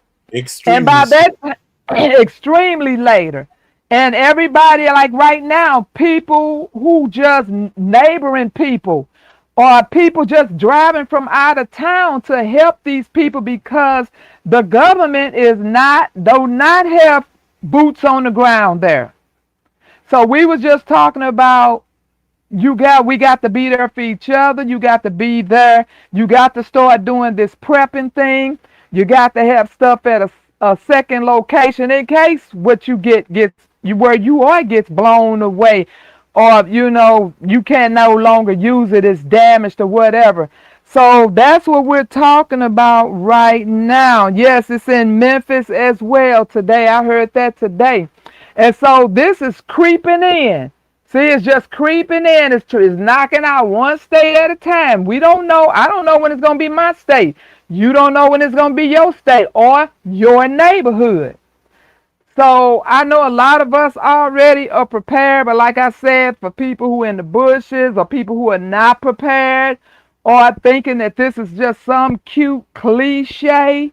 And by that, extremely later. And everybody, like right now, people who just neighboring people or people just driving from out of town to help these people because the government do not have boots on the ground there. So we was just talking about we got to be there for each other. You got to be there. You got to start doing this prepping thing. You got to have stuff at a second location in case what you gets where you are gets blown away, or you can no longer use it, it's damaged or whatever. So that's what we're talking about right now. Yes, it's in Memphis as well today. I heard that today. And so this is creeping in. See, it's just creeping in. It's knocking out one state at a time. We don't know. I don't know when it's going to be my state. You don't know when it's going to be your state or your neighborhood. So I know a lot of us already are prepared, but like I said, for people who are in the bushes or people who are not prepared or are thinking that this is just some cute cliche,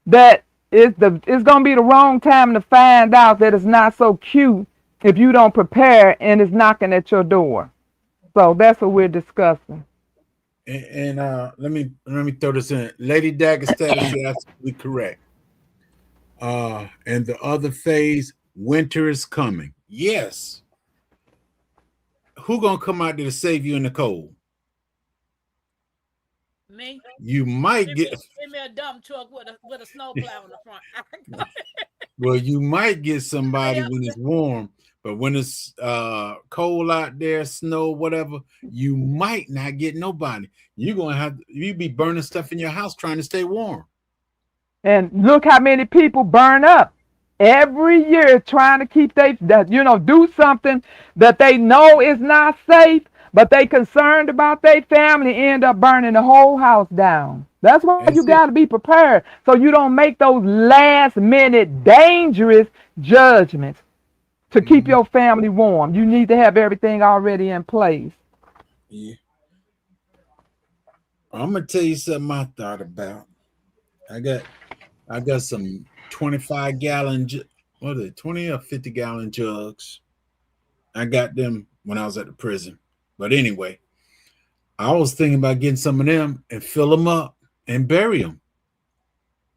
that it's going to be the wrong time to find out that it's not so cute if you don't prepare and it's knocking at your door. So that's what we're discussing. And let me throw this in. Lady Dagger-Status is absolutely correct. And the other phase, winter is coming. Yes. Who gonna come out there to save you in the cold? Me. You might give me a dump truck with a snowplow in the front. Well, you might get somebody when it's warm, but when it's cold out there, snow, whatever, you might not get nobody. You be burning stuff in your house trying to stay warm. And look how many people burn up every year trying to keep do something that they know is not safe, but they concerned about their family, end up burning the whole house down. That's why you got to be prepared so you don't make those last minute dangerous judgments to keep your family warm. You need to have everything already in place. Yeah. I'm gonna tell you something I thought about. I got some 25-gallon, 20 or 50-gallon jugs. I got them when I was at the prison. But anyway, I was thinking about getting some of them and fill them up and bury them.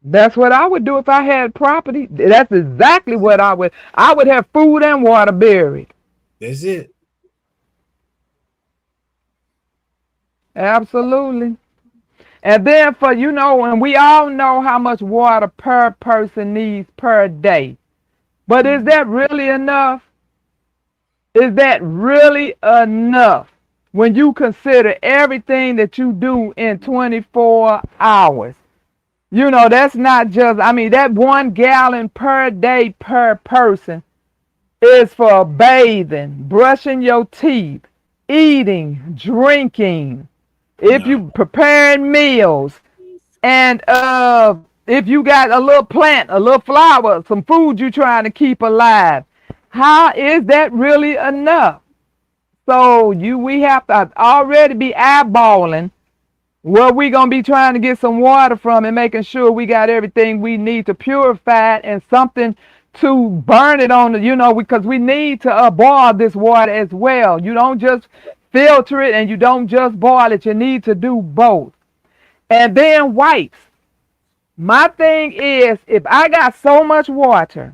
That's what I would do if I had property. That's exactly what I would. I would have food and water buried. That's it. Absolutely. And then and we all know how much water per person needs per day. But is that really enough? Is that really enough when you consider everything that you do in 24 hours? That's not just, that 1 gallon per day per person is for bathing, brushing your teeth, eating, drinking, if you preparing meals, and if you got a little plant, a little flower, some food you're trying to keep alive, how is that really enough? So we have to already be eyeballing where we gonna be trying to get some water from and making sure we got everything we need to purify it and something to burn it on because we need to boil this water as well. You don't just filter it and you don't just boil it. You need to do both. And then wipes. My thing is, if I got so much water,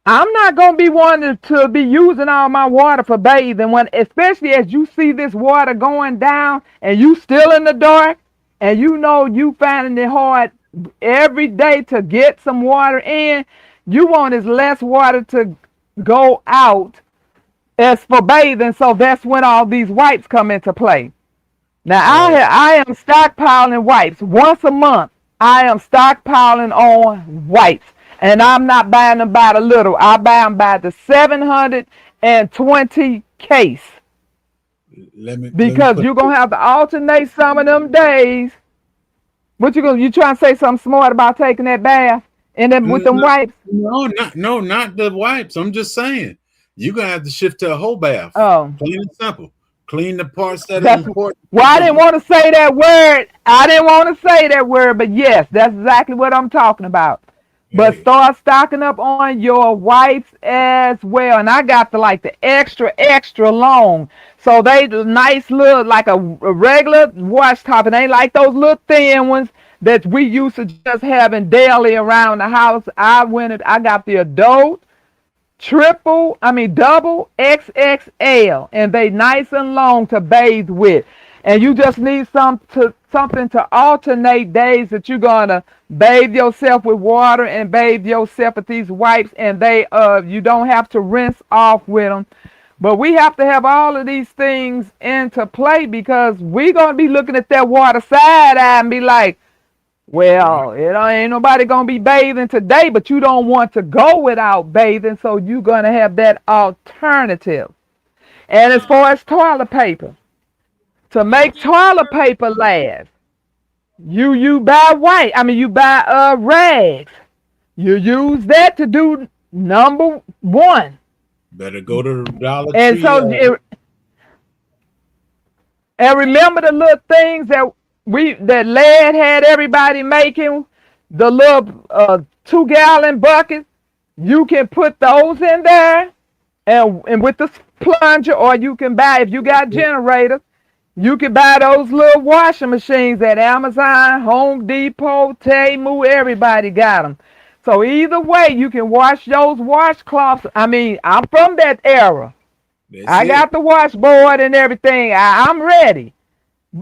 I'm not gonna be wanting to be using all my water for bathing when, especially as you see this water going down and you still in the dark, and you know you finding it hard every day to get some water in. You want as less water to go out as for bathing, so that's when all these wipes come into play. Now Oh, I am stockpiling wipes once a month. I am stockpiling on wipes, and I'm not buying them by the little. I buy them by the 720 case let me because put you're gonna have to alternate some of them days. What you gonna? You trying to say something smart about taking that bath and then with them no, wipes? not the wipes. I'm just saying you're gonna have to shift to a whole bath. Oh, Plain and simple. Clean the parts that are that's important. well. I didn't Don't. want to say that word. I didn't want to say that word, but yes, that's exactly what I'm talking about. But Hey, start stocking up on your wipes as well. And I got the extra long. So they the nice little like a regular wash top. It ain't like those little thin ones that we used to just having daily around the house. I got the adult double XXL, and they nice and long to bathe with. And you just need something to alternate days that you're gonna bathe yourself with water and bathe yourself with these wipes, and they you don't have to rinse off with them. But we have to have all of these things into play because we're gonna be looking at that water side eye and be like, right. well, it ain't nobody gonna be bathing today, but you don't want to go without bathing, so you're gonna have that alternative. And as Um, far as toilet paper, to you make get toilet your paper last, you buy you buy rags. You use that to do number one. Better go to the Dollar And Tree. and and remember the little things that Led had everybody making, the little 2 gallon buckets. You can put those in there, and with the plunger, or you can buy if you got generators. You can buy those little washing machines at Amazon, Home Depot, Temu. Everybody got them. So either way, you can wash those washcloths. I mean, I'm from that era. That's I it. got the washboard and everything. I'm ready.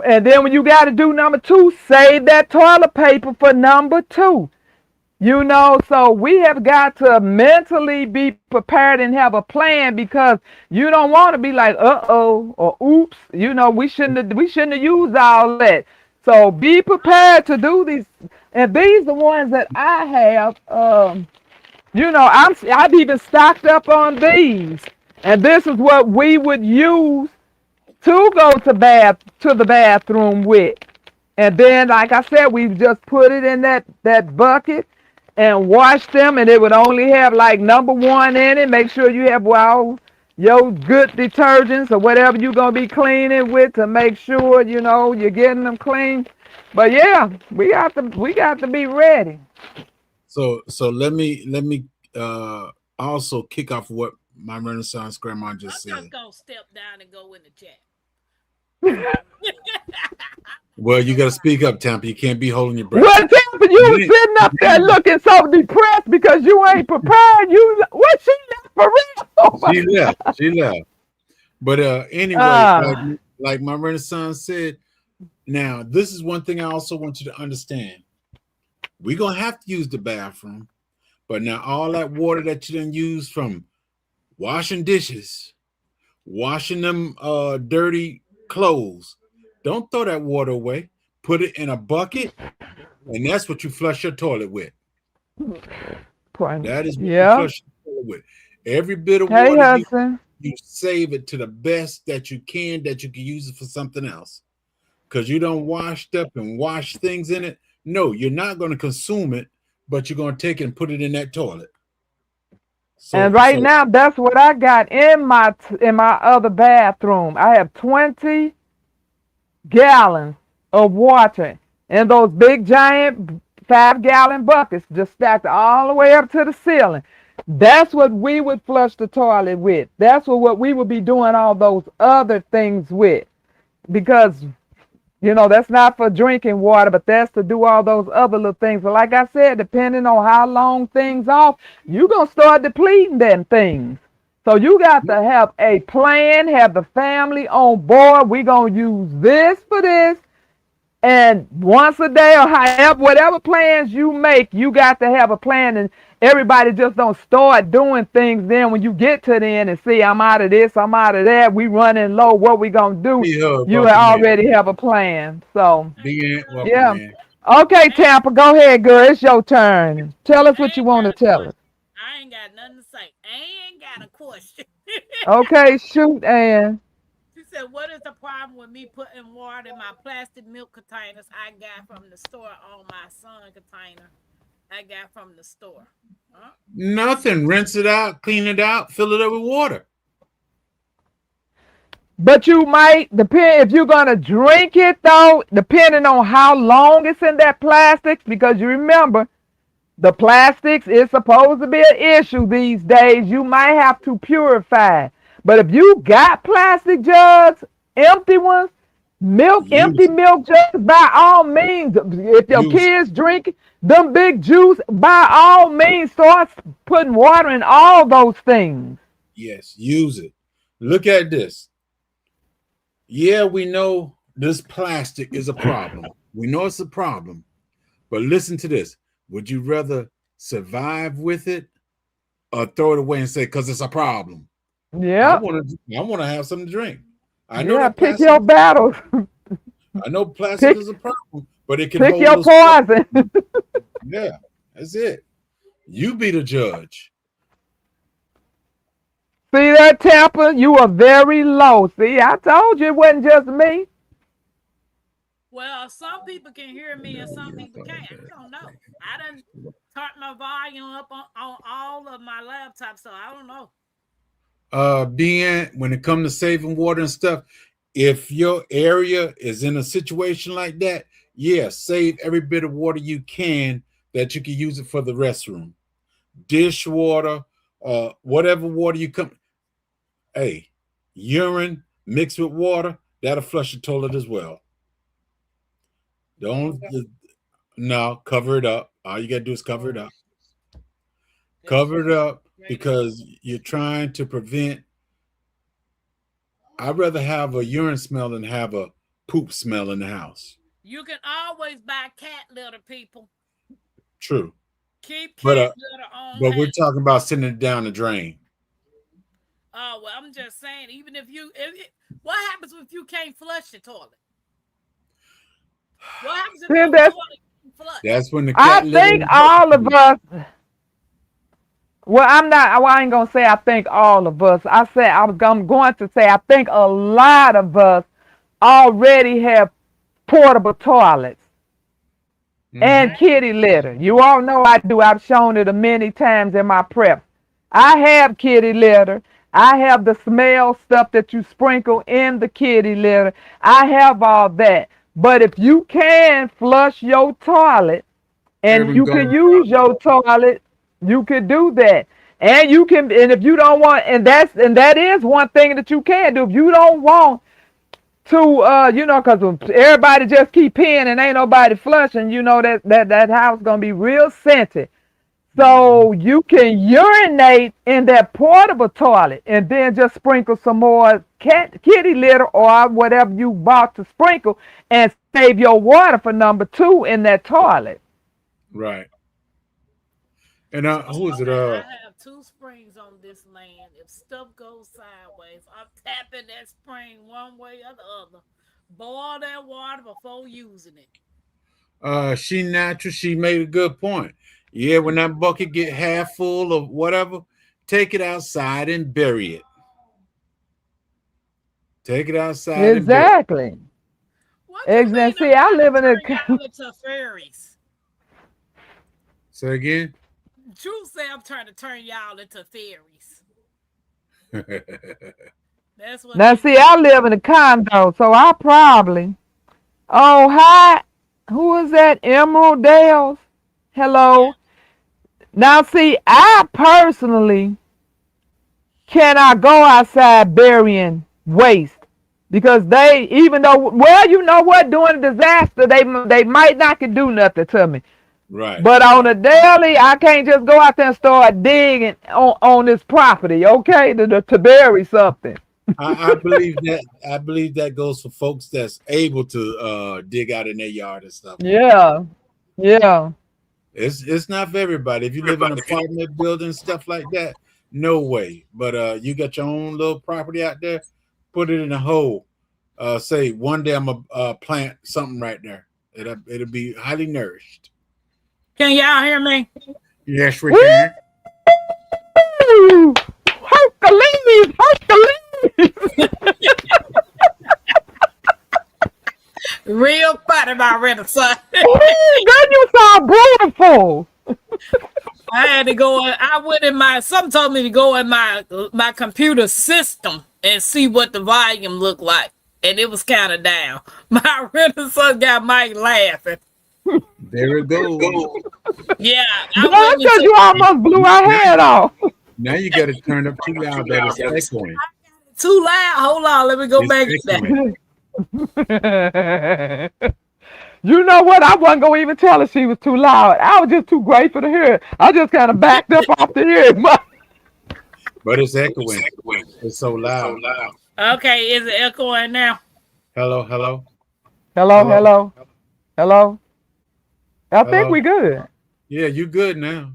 And then when you got to do number two, save that toilet paper for number two. So we have got to mentally be prepared and have a plan because you don't want to be like, uh-oh, or oops. We shouldn't have used all that. So be prepared to do these. And these are the ones that I have. I've even stocked up on these. And this is what we would use to go to the bathroom with. And then, like I said, we just put it in that bucket and wash them, and it would only have like number one in it. Make sure you have your good detergents or whatever you're gonna be cleaning with to make sure you're getting them clean. But yeah, we got to be ready. So let me also kick off what my Renaissance grandma I'm just just said. gonna step down and go in the chat. Well, you got to speak up, Tampa. You can't be holding your breath. What happened? You was Then, sitting up there then looking so depressed because you ain't prepared. What she left for real? Oh my she left. She left. But anyway, God. like my Renaissance said, now this is one thing I also want you to understand. We're gonna have to use the bathroom, but now all that water that you didn't use from washing dishes, washing them dirty clothes, don't throw that water away. Put it in a bucket, and that's what you flush your toilet with. That is what you Yeah. flush your toilet with. Every bit of Hey, water husband. you save it to the best that you can use it for something else. Because you don't washed up and wash things in it. No, you're not going to consume it, but you're going to take it and put it in that toilet. And So, right so now, that's what I got in my other bathroom. I have 20 gallons of water in those big giant 5 gallon buckets, just stacked all the way up to the ceiling. That's what we would flush the toilet with. That's what we would be doing all those other things with. Because That's not for drinking water, but that's to do all those other little things. But like I said, depending on how long things off, you're going to start depleting them things. So you got to have a plan, have the family on board. We're going to use this for this. And once a day or however, whatever plans you make, you got to have a plan. And everybody just don't start doing things. Then when you get to the end and see, I'm out of this, I'm out of that, we running low, what we going to do? You already have a plan. So, yeah. Okay, Tampa, go ahead, girl. It's your turn. Tell us what you want to tell us. I ain't got nothing to say. I ain't got a question. Okay, shoot, Ann. She said, what is the problem with me putting water in my plastic milk containers I got from the store on my son container I got from the store? Huh? Nothing. Rinse it out, clean it out, fill it up with water. But you might, depend if you're going to drink it, though, depending on how long it's in that plastic, because you remember, the plastics is supposed to be an issue these days. You might have to purify. But if you got plastic jugs, empty ones, empty milk jugs, by all means, if your kids drink them big juice, by all means, start putting water in all those things. Yes, use it. Look at this. Yeah, we know this plastic is a problem. We know it's a problem. But listen to this. Would you rather survive with it or throw it away and say, because it's a problem? Yeah. I want to have something to drink. I know that pick your battles. I know plastic is a problem, but it can pick hold your poison. Yeah, that's it. You be the judge. See that, Tampa? You are very low. See, I told you it wasn't just me. Well, some people can hear me and some people can't. I don't know. I done turned my volume up on all of my laptops, so I don't know. When it comes to saving water and stuff, if your area is in a situation like that, yeah, save every bit of water you can that you can use it for the restroom, dishwater, whatever water you come. Hey, urine mixed with water, that'll flush the toilet as well. Cover it up. All you gotta do is cover it up. Cover it up because you're trying to prevent. I'd rather have a urine smell than have a poop smell in the house. You can always buy cat litter, people. True. Keep cat litter on. But we're talking about sending it down the drain. Oh, well, I'm just saying, even what happens if you can't flush the toilet? What happens if the toilet can't flush? That's when the cat I think all of us. Well, I ain't gonna say I think all of us. I'm going to say I think a lot of us already have portable toilets and kitty litter. You all know I do. I've shown it many times in my prep. I have kitty litter. I have the smell stuff that you sprinkle in the kitty litter. I have all that. But if you can flush your toilet and you can use your toilet, you could do that. And you can, and if you don't want, and that is one thing that you can do. If you don't want to, because everybody just keep peeing and ain't nobody flushing, that house gonna be real scented. So you can urinate in that portable toilet and then just sprinkle some more kitty litter or whatever you bought to sprinkle and save your water for number 2 in that toilet. Right. And who is it? I have 2 springs on this land. If stuff goes sideways, I'm tapping that spring one way or the other. Boil that water before using it. She natural. She made a good point. Yeah, when that bucket get half full of whatever, take it outside and bury it. Take it outside. Exactly. Exactly. See, I live in a fairies. Say again. Truth say I'm trying to turn y'all into fairies. That's what. Now, see, I live in a condo, so I probably. Oh, hi. Who is that? Emerald Dales. Hello. Now, see, I personally cannot go outside burying waste because they, even though, well, you know what, during a disaster, they might not can do nothing to me. Right. But on a daily, I can't just go out there and start digging on this property, okay, to bury something. I believe that. I believe that goes for folks that's able to dig out in their yard and stuff. Yeah, yeah. It's not for everybody. If you live in an apartment building, stuff like that, no way. But you got your own little property out there, put it in a hole. Say one day I'm gonna plant something right there. It'll be highly nourished. Can y'all hear me? Yes, we Woo! can. Hercules, Hercules. Real funny, my real son. Ooh, girl, you sound beautiful. I had to go. I went in my. Some told me to go in my computer system and see what the volume looked like, and it was kind of down. My real son got Mike laughing. There it goes. Yeah, I said you almost blew our head off. Now you got to turn up too loud that it's echoing. Too loud. Hold on, let me go It's back to that. echoing. You know what? I wasn't gonna even tell her she was too loud. I was just too grateful to hear it. I just kind of backed up off the ear. But it's echoing. It's so loud. Okay, is it echoing now? Hello, hello. Hello, hello, hello. I think Hello. we good. Yeah, you good now.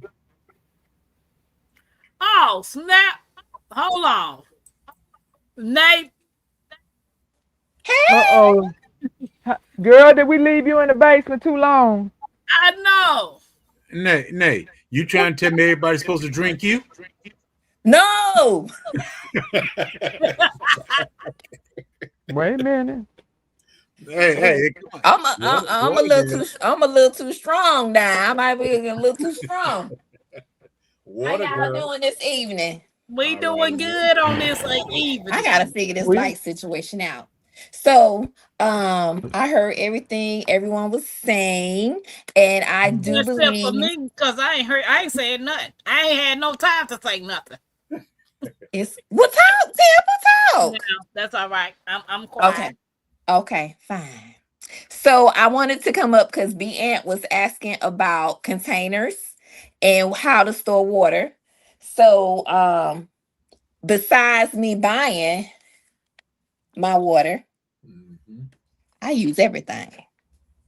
Oh snap! Hold on, Nate. Uh-oh. Girl, did we leave you in the basement too long? I know. Nate, you trying to tell me everybody's supposed to drink you? No. Wait a minute. Hey, I'm a little too strong now. I might be a little too strong. How water y'all girl. doing this evening? We All doing right. good on this evening. I gotta figure this We- light situation out. So, I heard everything everyone was saying, and I do Except for believe me, because I ain't said nothing. I ain't had no time to say nothing. it's what's up, Tampa No, talk. that's all right. I'm quiet. Okay, fine. So I wanted to come up because B Ant was asking about containers and how to store water. So besides me buying my water, Mhm. I use everything.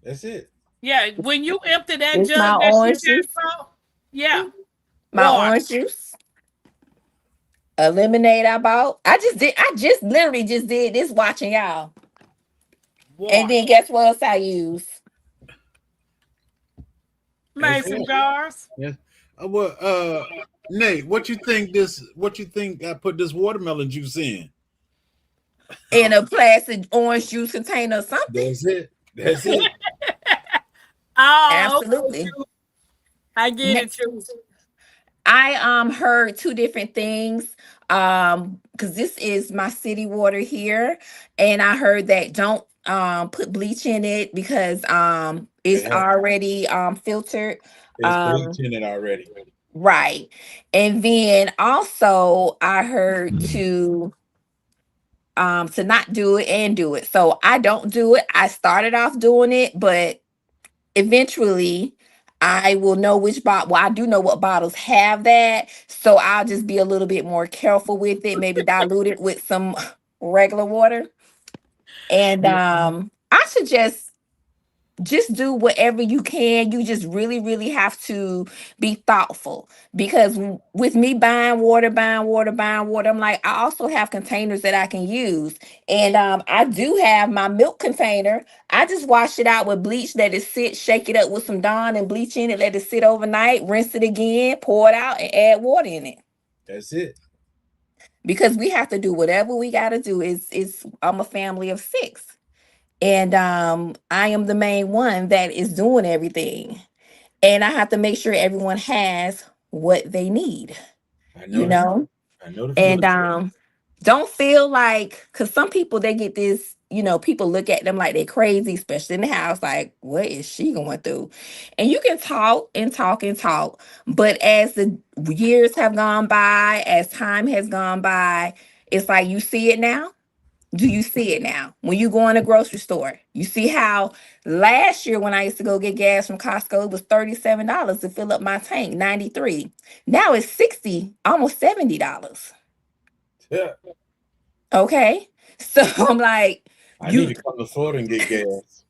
That's it. Yeah, when you empty that It's my jug that orange she juice. got from, yeah, My water. orange juice, a lemonade I bought. I just literally just did this watching y'all. Water. And then guess what else I use? Mason jars. Nate, what you think I put this watermelon juice in? In a plastic orange juice container or something. That's it. That's it. Oh, Absolutely. okay. I get it, too. I heard two different things. Because this is my city water here, and I heard that don't put bleach in it because it's Yeah. already filtered. It's bleach in it already. Right. And then also I heard to not do it and do it. So I don't do it. I started off doing it, but eventually I will know which bottle. Well, I do know what bottles have that. So I'll just be a little bit more careful with it, maybe dilute it with some regular water. And I suggest just do whatever you can. You just really, really have to be thoughtful because with me buying water, I'm like, I also have containers that I can use. And I do have my milk container. I just wash it out with bleach, let it sit, shake it up with some Dawn and bleach in it, let it sit overnight, rinse it again, pour it out, and add water in it. That's it. Because we have to do whatever we got to do. I'm a family of 6. And I am the main one that is doing everything. And I have to make sure everyone has what they need, I you know. know? I know. And don't feel like, because some people, they get this, people look at them like they're crazy, especially in the house, like, what is she going through? And you can talk and talk and talk. But as the years have gone by, as time has gone by, it's like you see it now. Do you see it now? When you go in a grocery store, you see how last year when I used to go get gas from Costco, it was $37 to fill up my tank, 93. Now it's 60, almost $70. Yeah. Okay. So I'm like, I need you to come to Florida and get gas.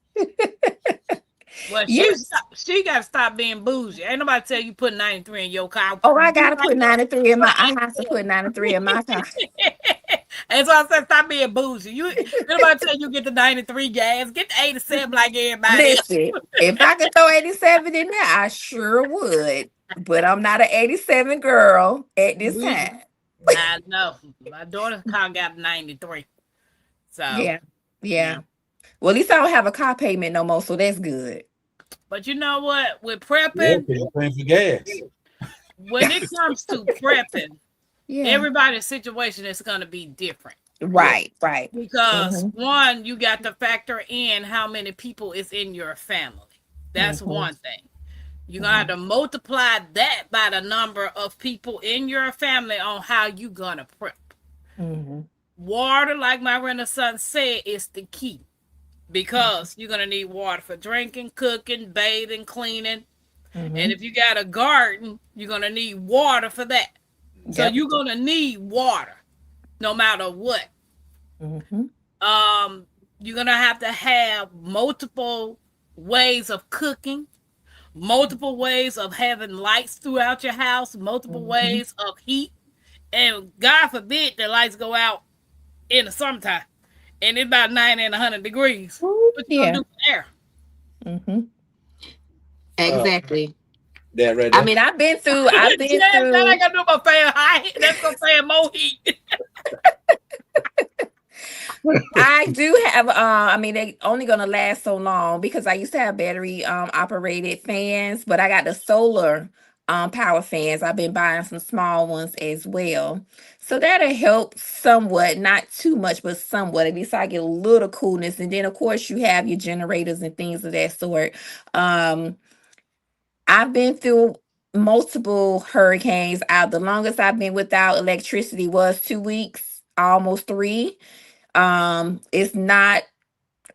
Well, yes. she got to stop being bougie. Ain't nobody tell you put 93 in your car. Oh, I gotta put 93 in my I have to put 93 in my car. And so I said, stop being bougie. Nobody tell you get the 93 gas. Get the 87 like everybody else. Listen, if I could throw 87 in there, I sure would. But I'm not an 87 girl at this time. I know. My daughter's car got 93. So Yeah. Well, at least I don't have a car payment no more, so that's good. But you know what? With Yeah, prepping, 'cause you're paying for gas. when it comes to prepping, Yeah. everybody's situation is going to be different. Right. Because one, you got to factor in how many people is in your family. That's one thing. You're going to have to multiply that by the number of people in your family on how you going to prep. Water, like my Renaissance said, is the key. Because you're going to need water for drinking, cooking, bathing, cleaning. And if you got a garden, you're going to need water for that. So you're going to need water no matter what. You're going to have multiple ways of cooking, multiple ways of having lights throughout your house, multiple ways of heat. And God forbid the lights go out in the summertime. And it's about 90 and 100 degrees. What you gonna do for air? Exactly. That right I there. mean, I've been through. That I gotta do my fan high. That's gonna fan more heat. I do have. I mean, they only gonna last so long because I used to have battery operated fans, but I got the solar power fans. I've been buying some small ones as well. So that'll help somewhat, not too much, but somewhat. At least I get a little coolness. And then of course you have your generators and things of that sort. I've been through multiple hurricanes. The longest I've been without electricity was 2 weeks, almost 3. It's not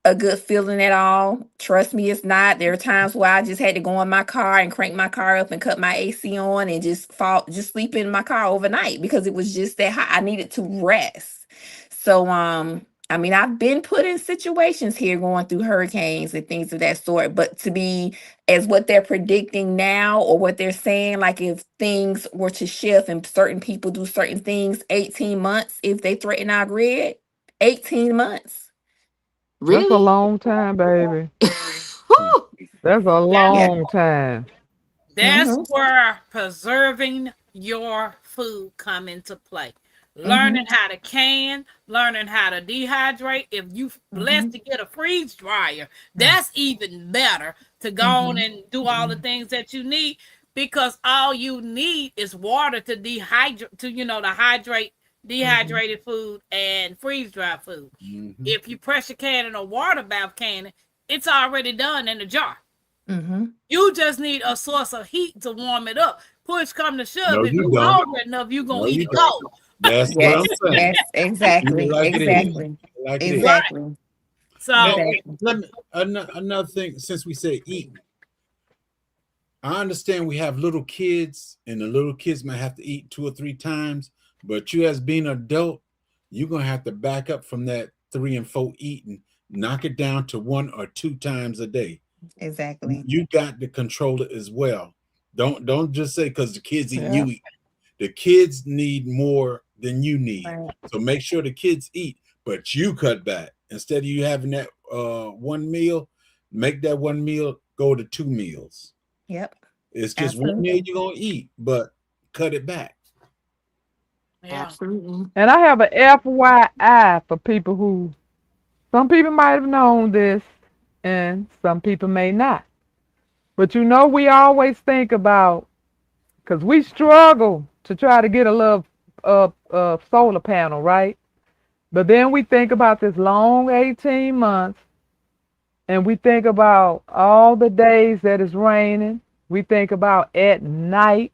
a good feeling at all. Trust me, it's not. There are times where I just had to go in my car and crank my car up and cut my AC on and just sleep in my car overnight because it was just that hot. I needed to rest. So, I mean, I've been put in situations here going through hurricanes and things of that sort, but to be as what they're predicting now or what they're saying, like if things were to shift and certain people do certain things, 18 months, if they threaten our grid, 18 months. That's a long time, baby. That's a long time. That's where preserving your food come into play. Learning how to can, learning how to dehydrate. If you blessed to get a freeze dryer, that's even better to go on and do all the things that you need, because all you need is water to dehydrate, to hydrate dehydrated food and freeze dry food. If you pressure can in a water bath canning, it's already done in the jar. You just need a source of heat to warm it up. Push come to shove, No, if you you don't. hungry enough, you're gonna eat it cold. That's what I'm saying. Yes, exactly. Like it is. Exactly. Like it is. Exactly. So Now, let me another thing, since we said eat, I understand we have little kids and the little kids might have to eat 2 or 3 times, but you as being an adult, you're gonna have to back up from that 3 and 4 eating, knock it down to 1 or 2 times a day. Exactly. You got to control it as well. Don't just say because the kids eat, you eat. The kids need more than you need. So make sure the kids eat, but you cut back. Instead of you having that 1 meal, make that 1 meal go to 2 meals. Yep. It's just 1 meal you're gonna eat, but cut it back. Absolutely. And I have an FYI for people who, some people might have known this and some people may not. But we always think about, because we struggle to try to get a little solar panel, right? But then we think about this long 18 months, and we think about all the days that it's raining. We think about at night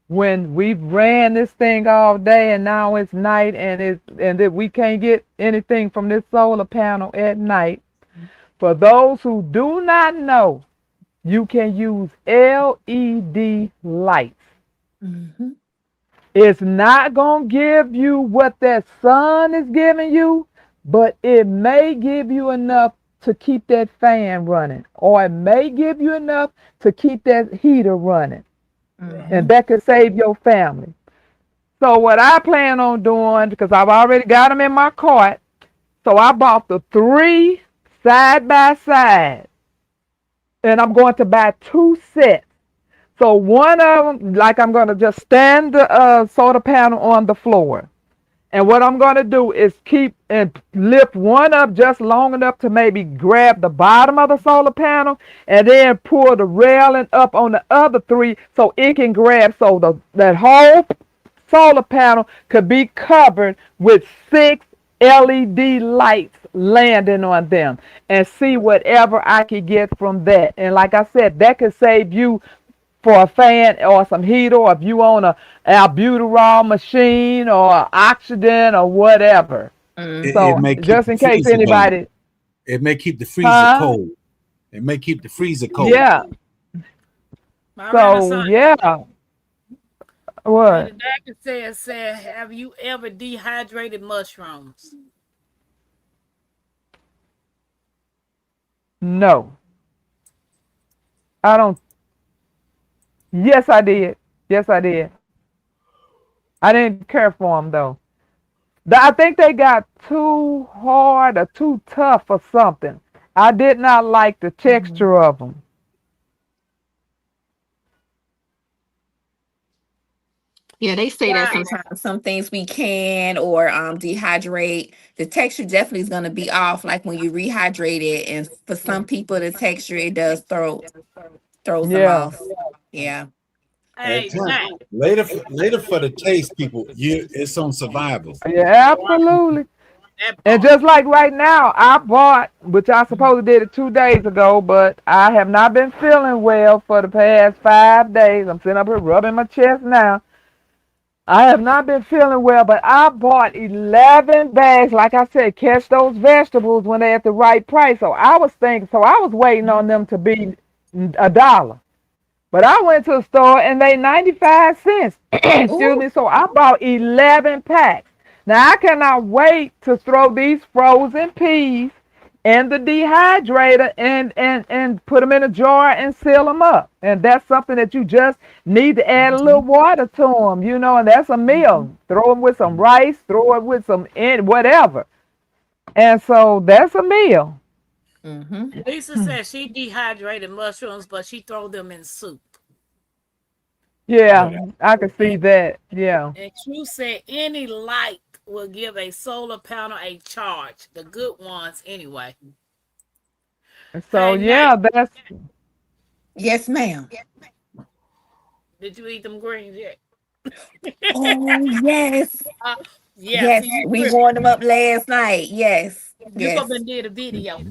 when we've ran this thing all day and now it's night and that we can't get anything from this solar panel at night. For those who do not know, you can use LED lights. Mhm. It's not going to give you what that sun is giving you, but it may give you enough to keep that fan running, or it may give you enough to keep that heater running, and that could save your family. So what I plan on doing, because I've already got them in my cart, so I bought the 3 side by side, and I'm going to buy 2 sets. So one of them, like I'm going to just stand the solar panel on the floor. And what I'm going to do is keep and lift one up just long enough to maybe grab the bottom of the solar panel and then pull the railing up on the other 3 so it can grab, so that whole solar panel could be covered with 6 LED lights landing on them, and see whatever I could get from that. And like I said, that could save you for a fan or some heater, or if you own a albuterol machine or oxygen or whatever. It So may keep just the in case freezer going. anybody, It may keep the freezer huh? cold. It may keep the freezer cold. Yeah. My So Renaissance yeah. What? the doctor said, have you ever dehydrated mushrooms? No. I don't. Yes, I did. Yes, I did. I didn't care for them though. I think they got too hard or too tough or something. I did not like the texture of them. Yeah, they say that Right. sometimes some things we can or dehydrate. The texture definitely is gonna be off, like when you rehydrate it. And for some people, the texture it does throws them Yeah. off. Yeah. Hey, At time, Jack. later for the taste, people, it's on survival. Yeah, absolutely. That And part. just like right now, I bought, which I supposed to did it 2 days ago, but I have not been feeling well for the past 5 days. I'm sitting up here rubbing my chest now. I have not been feeling well, but I bought 11 bags. Like I said, catch those vegetables when they're at the right price. So I was waiting on them to be $1. But I went to the store and they 95 cents. Excuse Ooh. me. So I bought 11 packs. Now I cannot wait to throw these frozen peas in the dehydrator and put them in a jar and seal them up. And that's something that you just need to add a little water to them, and that's a meal. Throw them with some rice, throw it with some whatever. And so that's a meal. Mm-hmm. Lisa said she dehydrated mushrooms, but she throw them in soup. Yeah, I can see that. Yeah. And Q said any light will give a solar panel a charge. The good ones, anyway. So Hey, yeah, Nate, that's Yes, ma'am. did you eat them greens yet? Oh yes. Yeah, Yes. see, you We tripping. warmed them up last night. Yes. You Yes. come and did a video.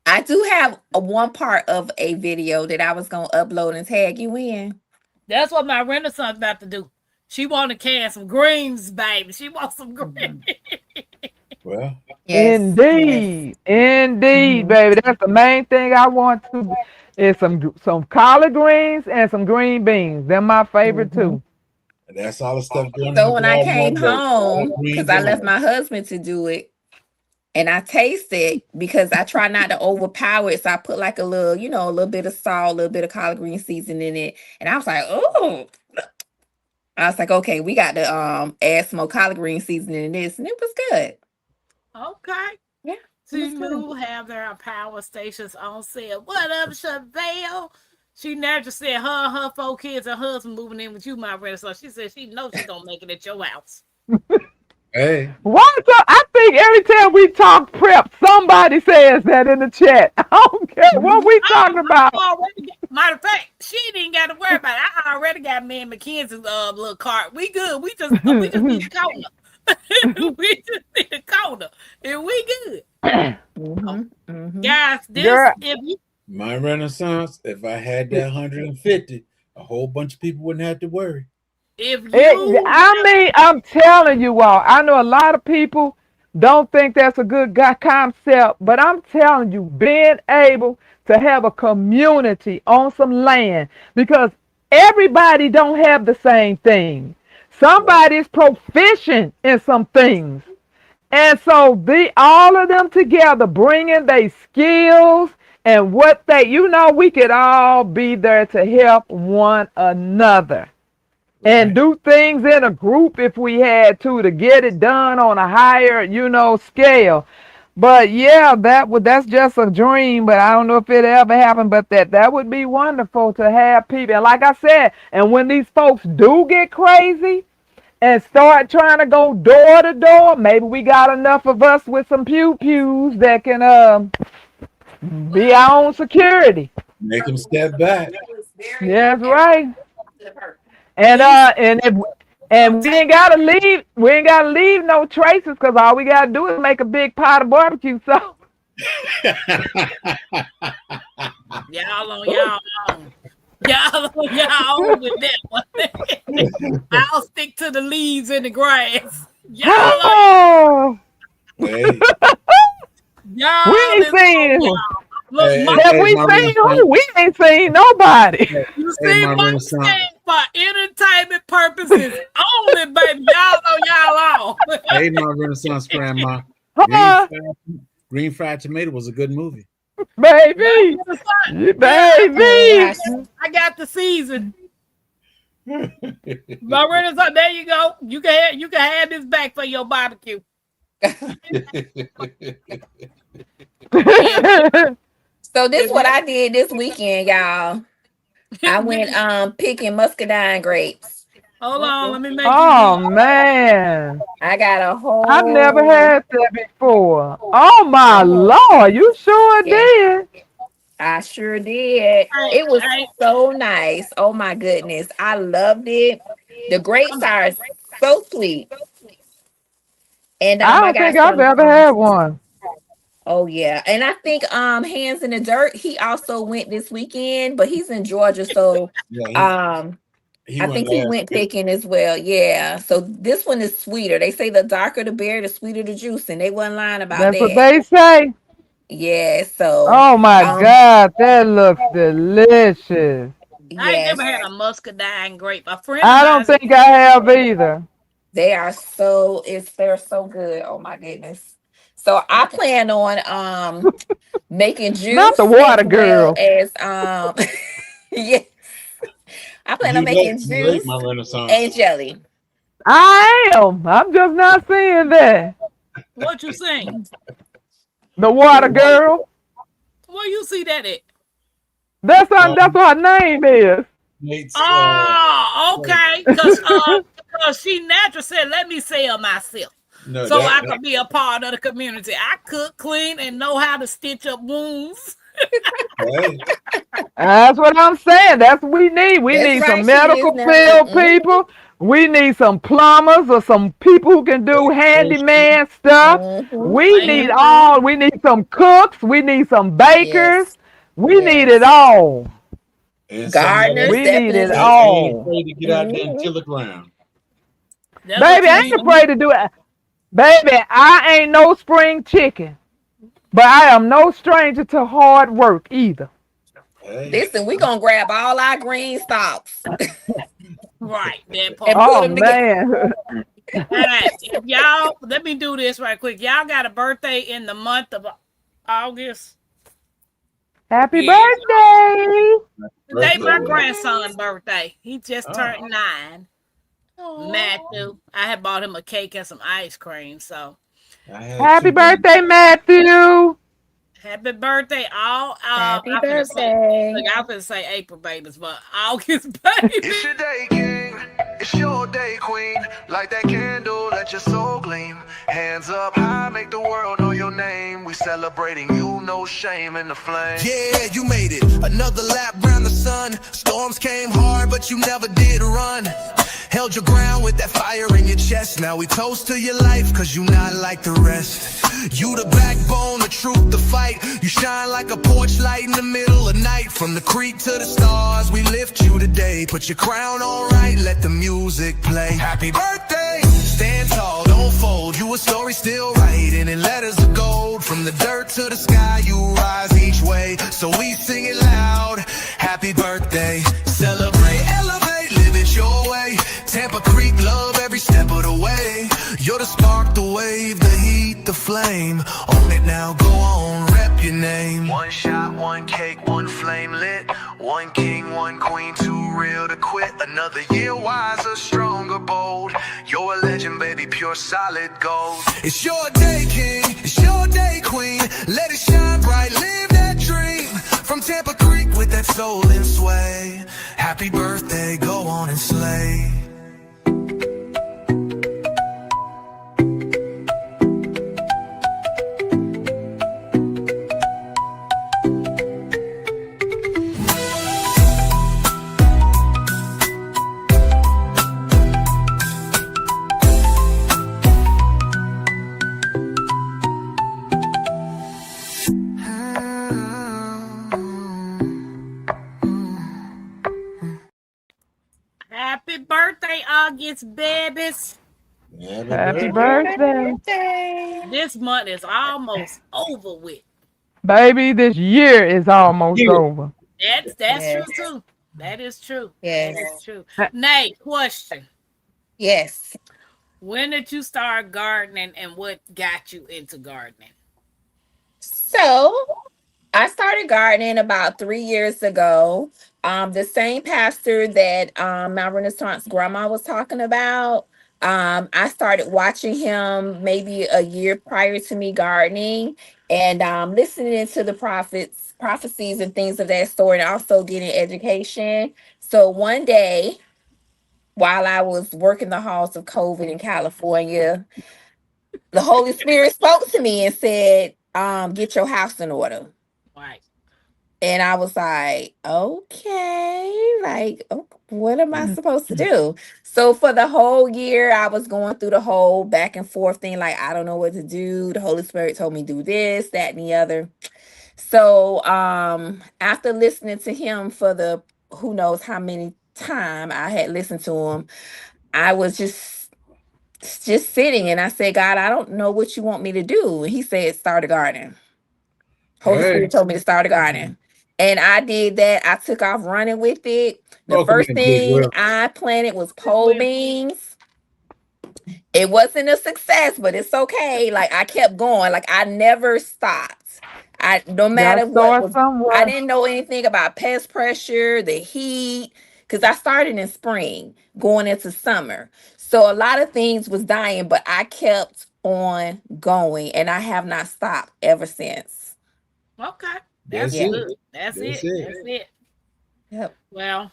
I do have one part of a video that I was gonna upload and tag you in. That's what my Renaissance about to do. She want to can some greens, baby. She wants some greens. Well, Yes. indeed, Mhm. baby. That's the main thing I want to is some collard greens and some green beans. They're my favorite Mhm. too. that's all the stuff going So in when the I Walmart. came But home, because greens I and left my husband to do it, and I tasted because I try not to overpower it. So I put like a little, a little bit of salt, a little bit of collard green seasoning in it. And I was like, oh, I was like, okay, we got to add some more collard green seasoning in this. And it was good. Okay. Yeah, it was good. To have their power stations on sale. What up, Chevelle? She never just said her and her 4 kids and husband moving in with you, my Renaissance. She said she knows she gonna make it at your house. hey, Why? I think every time we talk prep, somebody says that in the chat. I don't care what we talking about. Matter of fact, she didn't got to worry about it. I already got me and Mackenzie's little cart. We good. We just need a corner. We just need a corner, and we good. Mhm, mhm. Guys, this Girl, if you my Renaissance, if I had that 150, a whole bunch of people wouldn't have to worry. If you I'm telling you all, I know a lot of people don't think that's a good concept, but I'm telling you, being able to have a community on some land, because everybody don't have the same thing. Somebody's proficient in some things. And so all of them together bringing their skills and what we could all be there to help one another and do things in a group if we had to get it done on a higher, scale. But yeah, that's just a dream, but I don't know if it ever happened, but that would be wonderful to have people. And like I said, and when these folks do get crazy and start trying to go door to door, maybe we got enough of us with some pews that can be our own security. Make them step back. Yeah, that's right. And we ain't gotta leave. We ain't gotta leave no traces, because all we gotta do is make a big pot of barbecue sauce. Y'all on with that one. I'll stick to the leaves in the grass. Y'all Hey, y'all We ain't seen. Look, Hey, my, Have we my seen Renaissance- who? We ain't seen nobody. you hey, see my my Renaissance- skin for entertainment purposes only, baby. Y'all know y'all on. hey, my Renaissance grandma. Huh? Green Fried Tomato was a good movie. Baby. Baby. I got the season. My Renaissance, there you go. You can have this back for your barbecue. So this what I did this weekend, y'all. I went picking muscadine grapes. Hold on, let me make Oh man, I got a whole I've never had that before. Oh my Lord, you sure did. I sure did. It was so nice. Oh my goodness. I loved it. The grapes are so sweet. And I don't got think I've some, ever had one. Oh yeah. And I think Hands in the Dirt, he also went this weekend, but he's in Georgia, so Yeah, I think he went picking as well. Yeah. So this one is sweeter. They say the darker the berry, the sweeter the juice, and they wasn't lying about That's what that. they say. Yeah. So Oh my God, that looks delicious. I ain't yes, never had a muscadine grape. A friend I of don't mine think I have either. they're so good. Oh my goodness. So I plan on making juice Not the water as girl. well as yes. I plan on making juice my Renaissance. and jelly. I am. I'm just not seeing that. what you saying? The water girl. Where you see that at? That's what her name is. Nate's, Oh, okay. Because she natural said, let me sell myself. no, So I could be a part of the community. I cook, clean, and know how to stitch up wounds. hey, That's what I'm saying. That's what we need. We That's need right, some she medical is field now. people. We need some plumbers or some people who can do handyman stuff. Mhm. We need some cooks. We need some bakers. Yes. We need it all. and Gardeners, We need it definitely. all. afraid to get out there and till the ground. That's Baby, what I you ain't need. afraid to do it. Baby, I ain't no spring chicken. But I am no stranger to hard work either. Hey. Listen, we're gonna grab all our green stalks. Right, that And part. put Oh them together. man. All right, if y'all, let me do this right quick. Y'all got a birthday in the month of August. Happy Yeah. birthday. Today my Birthday. grandson's birthday. He just Oh. turned 9. Matthew. I had bought him a cake and some ice cream. So Happy birthday, Matthew. happy birthday, all Happy I finna say, birthday. look, I finna say April babies, but August baby. It's your day, king. It's your day, queen. Light that candle, let your soul gleam. Hands up high, make the world know your name. We celebrating you, no shame in the flame. Yeah, you made it. Another lap round the sun. Storms came hard, but you never did run. Held your ground with that fire in your chest. Now we toast to your life, cause you not like the rest. You the backbone, the truth, the fight. You shine like a porch light in the middle of night. From the creek to the stars, we lift you today. Put your crown on right, let the music play. Happy birthday! Stand tall, don't fold. You a story still writing in letters of gold. From the dirt to the sky, you rise each way. So we sing it loud. Happy birthday. Celebrate, elevate, live it your way. Tampa Creek, love every step of the way. You're the spark, the wave, the heat, the flame. Own it now, go on, rep your name. One shot, one cake, one flame lit. One king, one queen, too real to quit. Another year wiser, stronger, bold. You're a legend, baby, pure solid gold. It's your day, king, it's your day, queen. Let it shine bright, live that dream. From Tampa Creek with that soul and sway. Happy birthday, go on and slay. Happy birthday, August babies. Happy birthday. This month is almost over with. Baby, this year is almost Yeah. over. That's Yes. true too. That is true. Yes. That is true. Nate, question. Yes. When did you start gardening and what got you into gardening? So I started gardening about 3 years ago. The same pastor that my Renaissance grandma was talking about. I started watching him maybe a year prior to me gardening and listening to the prophecies and things of that sort, and also getting education. So one day, while I was working the halls of COVID in California, the Holy Spirit spoke to me and said, get your house in order. Right. And I was like, okay, like, what am I supposed to do? So for the whole year, I was going through the whole back and forth thing, like, I don't know what to do. The Holy Spirit told me do this, that, and the other. So after listening to him for the who knows how many time I had listened to him, I was just sitting and I said, God, I don't know what you want me to do. And he said, start a garden. Holy Hey, Spirit told me to start a garden. And I did that. I took off running with it. The welcome first in, Big thing Will. I planted was pole beans. It wasn't a success, but it's okay. Like I kept going. Like I never stopped. No matter Gotta what start was, I somewhere. didn't know anything about pest pressure, the heat, because I started in spring, going into summer. So a lot of things was dying, but I kept on going and I have not stopped ever since. Okay. That's That's Yeah. it. good. That's That's it. it. That's it. Yep. Well,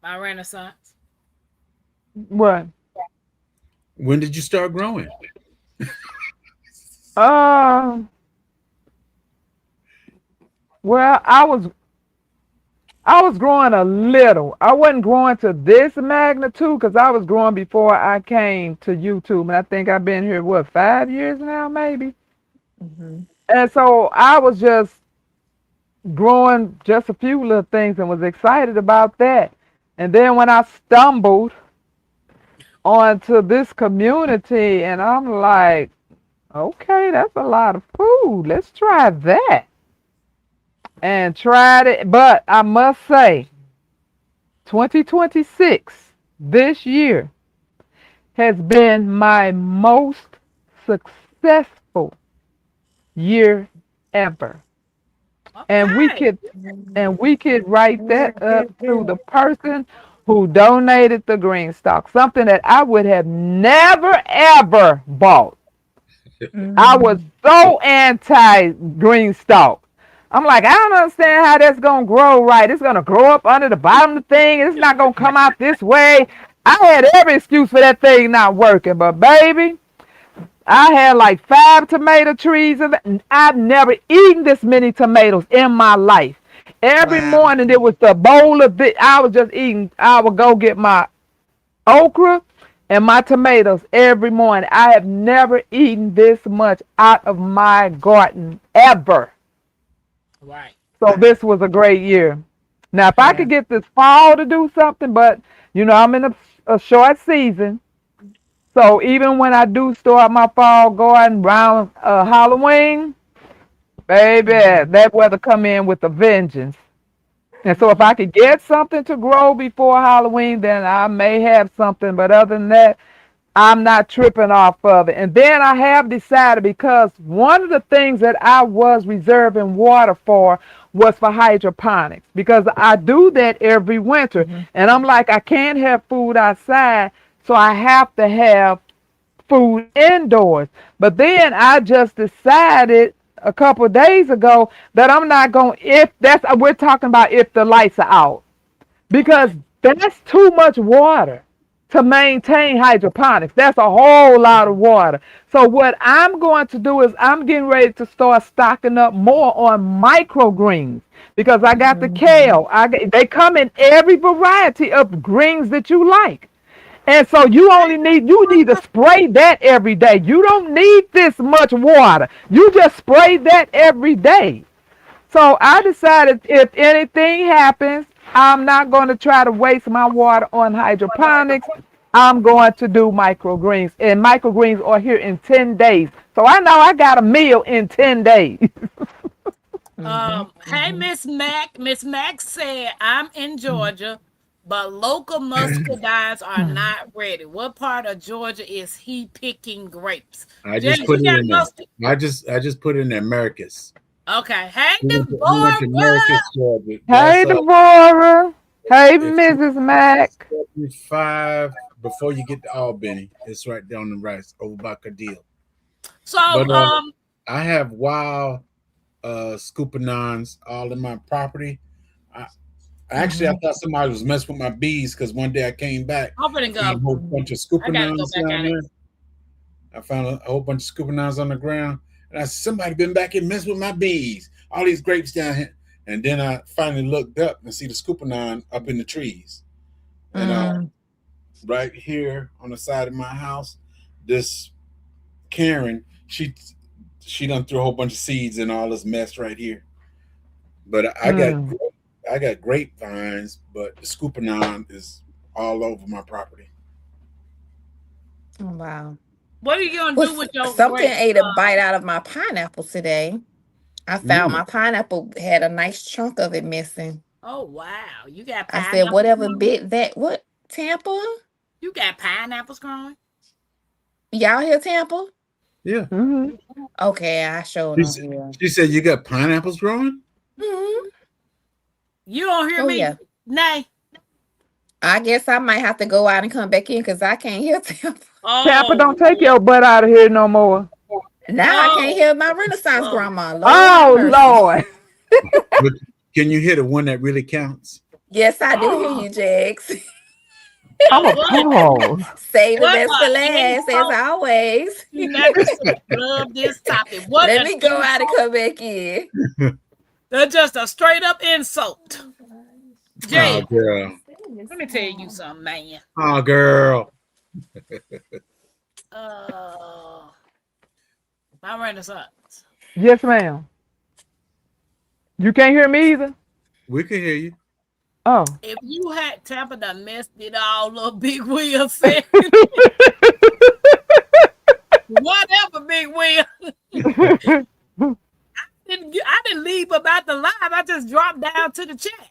my Renaissance. What? When did you start growing? Well, I was growing a little. I wasn't growing to this magnitude because I was growing before I came to YouTube, and I think I've been here what 5 years now, maybe. Mhm. And so I was just growing just a few little things and was excited about that. And then when I stumbled onto this community, and I'm like, okay, that's a lot of food. Let's try that. And tried it. But I must say, 2026, this year, has been my most successful year ever. And we Okay. could write that up to the person who donated the green stock, something that I would have never ever bought. I was so anti green stalk. I'm like, I don't understand how that's gonna grow right. It's gonna grow up under the bottom of the thing. It's not gonna come out this way. I had every excuse for that thing not working, but baby, I had like 5 tomato trees, and I've never eaten this many tomatoes in my life. Every Wow. morning it was the bowl of it. I was just eating. I would go get my okra and my tomatoes every morning. I have never eaten this much out of my garden ever. Right. So this was a great year. Now, if I Yeah. could get this fall to do something, but I'm in a short season. So even when I do start my fall garden around Halloween, baby, that weather come in with a vengeance. And so if I could get something to grow before Halloween, then I may have something. But other than that, I'm not tripping off of it. And then I have decided, because one of the things that I was reserving water for was for hydroponics, because I do that every winter. Mhm. And I'm like, I can't have food outside, so I have to have food indoors. But then I just decided a couple of days ago that I'm not going, if that's, we're talking about if the lights are out, because Okay. that's too much water to maintain hydroponics. That's a whole lot of water. So what I'm going to do is I'm getting ready to start stocking up more on microgreens, because I got the Mhm. kale. They come in every variety of greens that you like. And so you need to spray that every day. You don't need this much water. You just spray that every day. So I decided, if anything happens, I'm not going to try to waste my water on hydroponics. I'm going to do microgreens. And microgreens are here in 10 days. So I know I got a meal in 10 days. Mhm. Hey, Mhm. Miss Mac. Miss Mac said, I'm in Georgia, but local muscadines are not ready. What part of Georgia is he picking grapes? I just James, put you it got in mustard? there. I just put it in Americas. Okay. Hey, We went to Americas, Deborah. Georgia. Hey, Devorah. Hey, It's Mrs. Mack. 75 before you get to Albany. It's right down the right over by Cadille. So, But I have wild scoopinons all in my property. I, Actually, I Mhm. thought somebody was messing with my bees because one day I came back, I'm gonna I found go. a whole Mhm. bunch of I gotta go scoopinons back down at it. there. I found a whole bunch of scoopinons on the ground, and I said, somebody been back here messing with my bees. All these grapes down here. And then I finally looked up and see the scoopinon up in the trees. And Mm. right here on the side of my house, this Karen, she done threw a whole bunch of seeds in all this mess right here. But Mm. I got grapevines, but the scoopinone is all over my property. Oh, wow. What are you gonna Well, do with your something grapes? ate a bite out of my pineapple today. I found Mm. my pineapple had a nice chunk of it missing. Oh wow, you got I said, pineapples whatever growing? bit that, what, Tampa? You got pineapples growing? Y'all hear Tampa? Yeah. Hmm. Okay, I showed She, them s- here. she said you got pineapples growing? Mhm. You don't hear Oh, me? yeah. Nay. I guess I might have to go out and come back in because I can't hear Tampa. Tampa, Oh don't take Lord. your butt out of here no more. Now I can't Oh hear my Renaissance Lord. grandma. Lord have Oh, mercy. Lord. But can you hit the one that really counts? Yes, I do hear Oh, you, Jax. I'm a what? pause. Save the What best for a last, as insult always. to Legacy. Love this topic. What Let an me go out and insult. come back in. That's just a straight up insult. Oh, Jay, girl. let me tell you something, man. Oh, girl. Uh, my Renaissance. Yes, ma'am. You can't hear me either? We can hear you. Oh. If you had Tampa done messed it all up, Big Will said, whatever, Big Will. I didn't leave about the live. I just dropped down to the chat.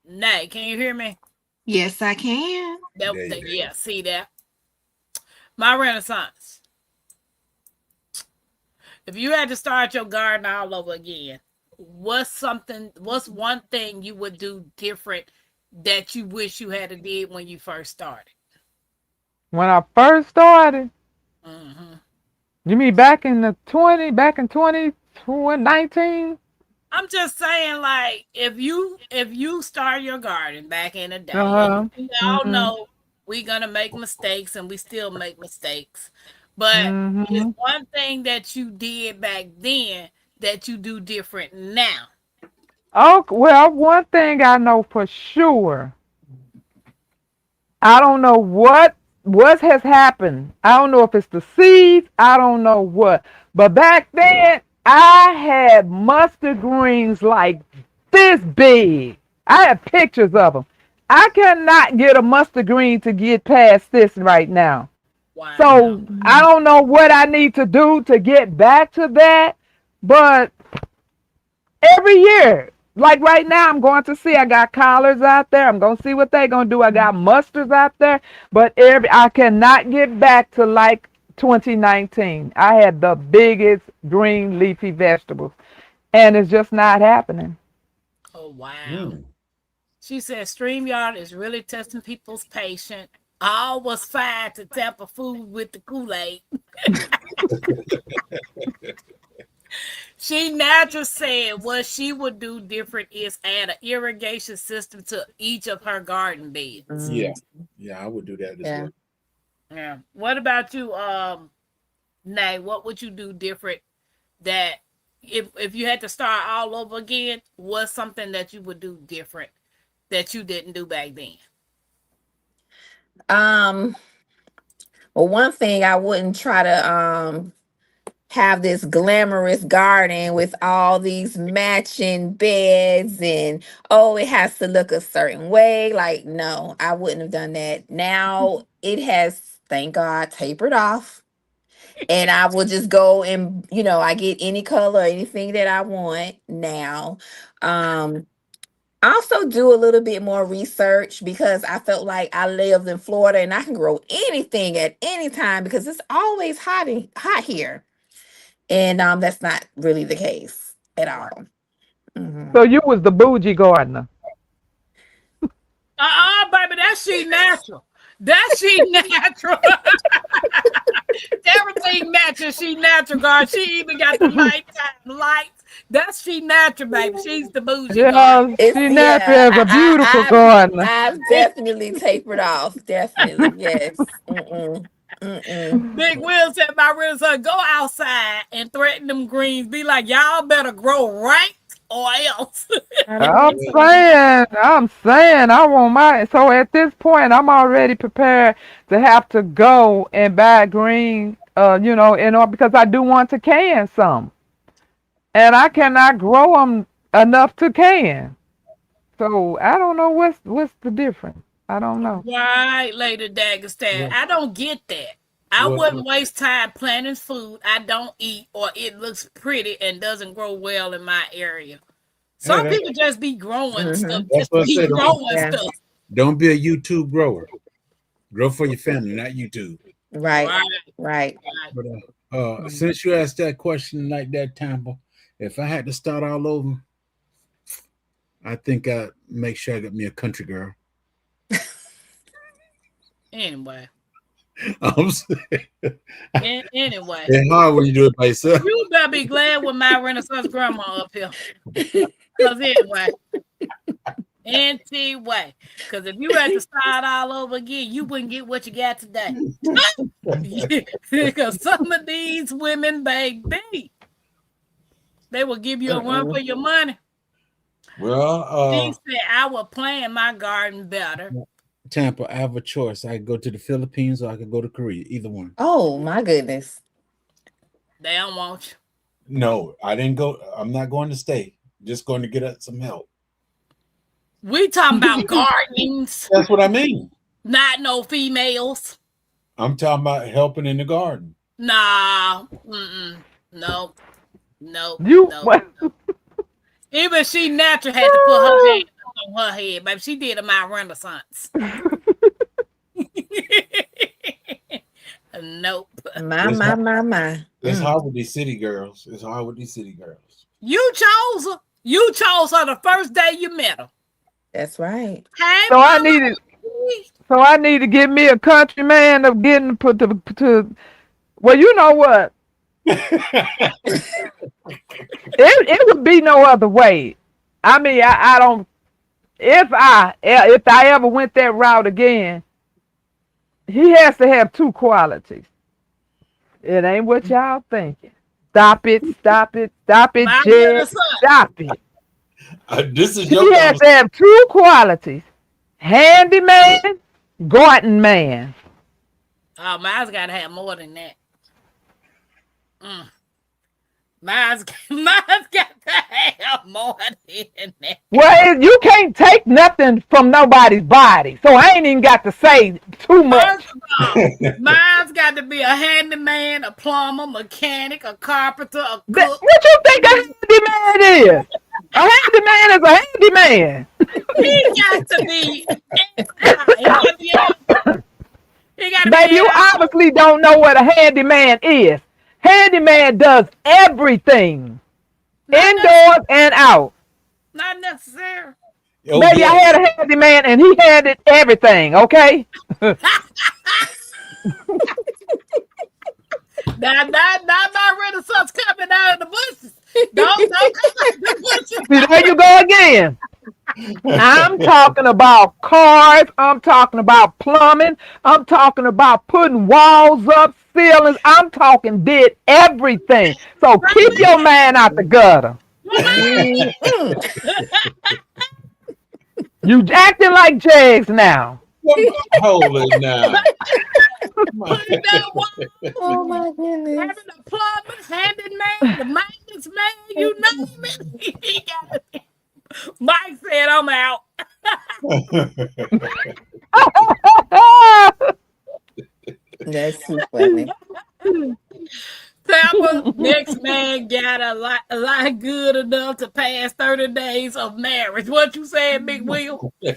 Nay, can you hear me? Yes, I can. There you go. Yeah, see that. My Renaissance. If you had to start your garden all over again, what's one thing you would do different that you wish you had to did when you first started? When I first started, Hmm. you mean back in 2019? I'm just saying, like, if you start your garden back in the day, and Uh-huh. we all Mm-hmm. know we're gonna make mistakes, and we still make mistakes, but it's Mm-hmm. one thing that you did back then that you do different now. Oh, well, one thing I know for sure, I don't know what has happened. I don't know if it's the seeds. I don't know what. But back then, I had mustard greens like this big. I have pictures of them. I cannot get a mustard green to get past this right now. Wow. So I don't know what I need to do to get back to that. But every year. Like right now, I'm going to see. I got collards out there. I'm going to see what they're going to do. I got mustards out there, but I cannot get back to like 2019. I had the biggest green leafy vegetables, and it's just not happening. Oh wow. Mm. She said StreamYard is really testing people's patience. All was fine to tap a food with the Kool-Aid. She natural said what she would do different is add an irrigation system to each of her garden beds. Yeah, Mm, yeah, I would do that as yeah. well. Yeah. What about you, Nay? What would you do different that if you had to start all over again, what's something that you would do different that you didn't do back then? Um, well, one thing I wouldn't try to have this glamorous garden with all these matching beds and oh, it has to look a certain way. Like, no, I wouldn't have done that. Now it has, thank God, tapered off. And I will just go and, I get any color, anything that I want now. Um, I also do a little bit more research because I felt like I lived in Florida and I can grow anything at any time because it's always hot here. And that's not really the case at all. Mhm. So you was the bougie gardener. Baby, that's she natural. That's she natural. Everything matches. She natural, God. She even got the nighttime lights. That's she natural, baby. She's the bougie garden. Yeah, It's she natural yeah, as a beautiful gardener. I've definitely tapered off. Definitely, yes. Mm-mm. Mm-mm. Big Will said, my real son, go outside and threaten them greens. Be like, y'all better grow right or else. I'm saying, I want my. So at this point, I'm already prepared to have to go and buy green, in order because I do want to can some, and I cannot grow them enough to can. So I don't know what's the difference. I don't know. Right, Lady Dagestan. Well, I don't get that. I well, wouldn't waste time planting food I don't eat or it looks pretty and doesn't grow well in my area. hey, Some people just be growing stuff, that's just what I be said. growing Yeah. stuff. Don't be a YouTube grower. Grow for your family, not YouTube. Right, Right, right. right. But since you asked that question like that, Tampa, if I had to start all over, I think I'd make sure I got me a country girl. Anyway, I'm saying, anyway, it's hard when you do it by yourself. you better be glad with my Renaissance grandma up here. Because anyway, because if you had to start all over again, you wouldn't get what you got today. Because some of these women, baby, they will give you a run for your money. Well, She said, I will plan my garden better. Tampa, I have a choice. I could go to the Philippines or I could go to Korea. Either one. Oh my goodness. They don't want you. No, I didn't go. I'm not going to stay. Just going to get us some help. We talking about gardens, That's what I mean. not no females. I'm talking about helping in the garden. Nah, no. You No. what? Even she natural had to put her hand on her head, baby. She did a my Renaissance. Nope. My. It's hard with these city girls. It's hard with these city girls. You chose her. You chose her the first day you met her. That's right. Hey, So I mama. needed. So I need to get me a country man of getting put to. Well, you know what? It would be no other way. I mean, I don't. If I ever went that route again, he has to have two qualities. It ain't what y'all thinking. Stop it, My Jed. Renaissance. Stop it. This is She your has to have two qualities: handyman, garden man. Oh, mine's got to have more than that. Mine's got to have more than that. Well, you can't take nothing from nobody's body, so I ain't even got to say too much. First of all, mine's got to be a handyman, a plumber, mechanic, a carpenter, a cook. What you think a handyman is? A handyman is a handyman. He got to be. He got to Baby, be. you obviously don't know what a handyman is. Handyman does everything, indoors and out. Not necessary. Oh, Baby, yeah. I had a handyman and he handed everything, okay? Not my Renaissance coming out of the bushes. Don't come out of the bushes. See, there you go again. I'm talking about cars. I'm talking about plumbing. I'm talking about putting walls up, ceilings. I'm talking did everything. So keep your man out the gutter. You acting like Jags now. Hold it now. Putting down walls, Oh my goodness. having a plumber, handyman, the maintenance man, you name it. He got it. Mike said, I'm out. That's too funny. Tampa, next man got a lot good enough to pass 30 days of marriage. What you saying, Big Will? You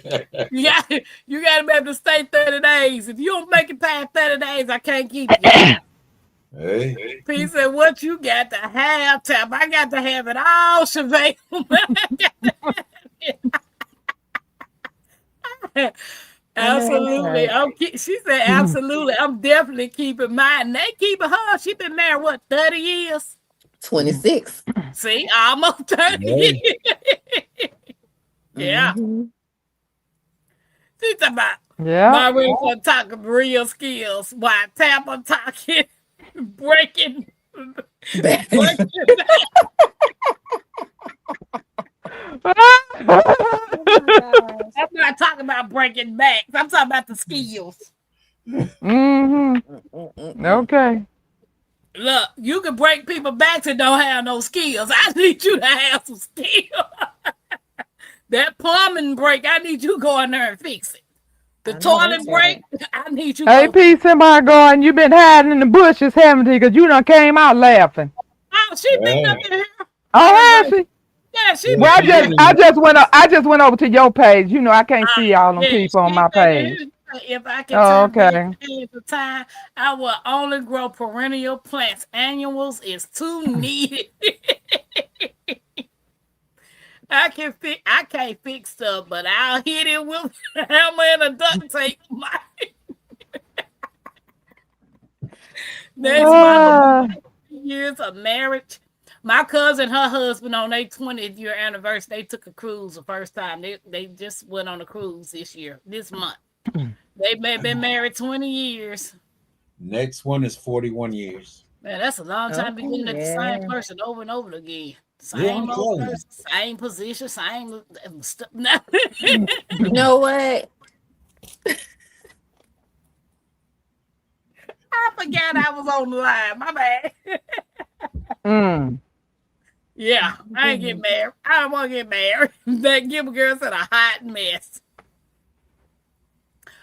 got to be able to stay 30 days. If you don't make it past 30 days, I can't keep you. Hey. He said, what you got to have, Tampa? I got to have it all, Chevelle. Absolutely. She said, absolutely. I'm definitely keeping mine. They keeping her. She been married, what, 30 years? 26. See, almost 30 years. Yeah. Mhm. She's talking about Yeah. Maria talking real skills while Tampa talking breaking. Bad. I'm not talking about breaking backs. I'm talking about the skills. Okay. Look, you can break people backs and don't have no skills. I need you to have some skills. That plumbing break, I need you to go in there and fix it. The toilet break, I need you. Hey, P, somebody going, you been hiding in the bushes, haven't you? Because you done came out laughing. Oh, she been up in here. Oh, has she? Yeah, she Well, been I just went over to your page. You know, I can't see all them people on my page. If I can Oh, turn back the time, I will only grow perennial plants. Annuals is too needed. I can't fix stuff, but I'll hit it with a hammer and a duct tape. Next month, years of marriage. My cousin, her husband, on their 20th year anniversary, they took a cruise the first time. They just went on a cruise this month. They've been married 20 years. Next one is 41 years. Man, that's a long time being at the same person over and over again. Yeah, Same old person, same position, same stuff. You know what? I forgot I was on the line. My bad. Yeah, I ain't get married. I don't want to get married. That Gilbert girl said a hot mess.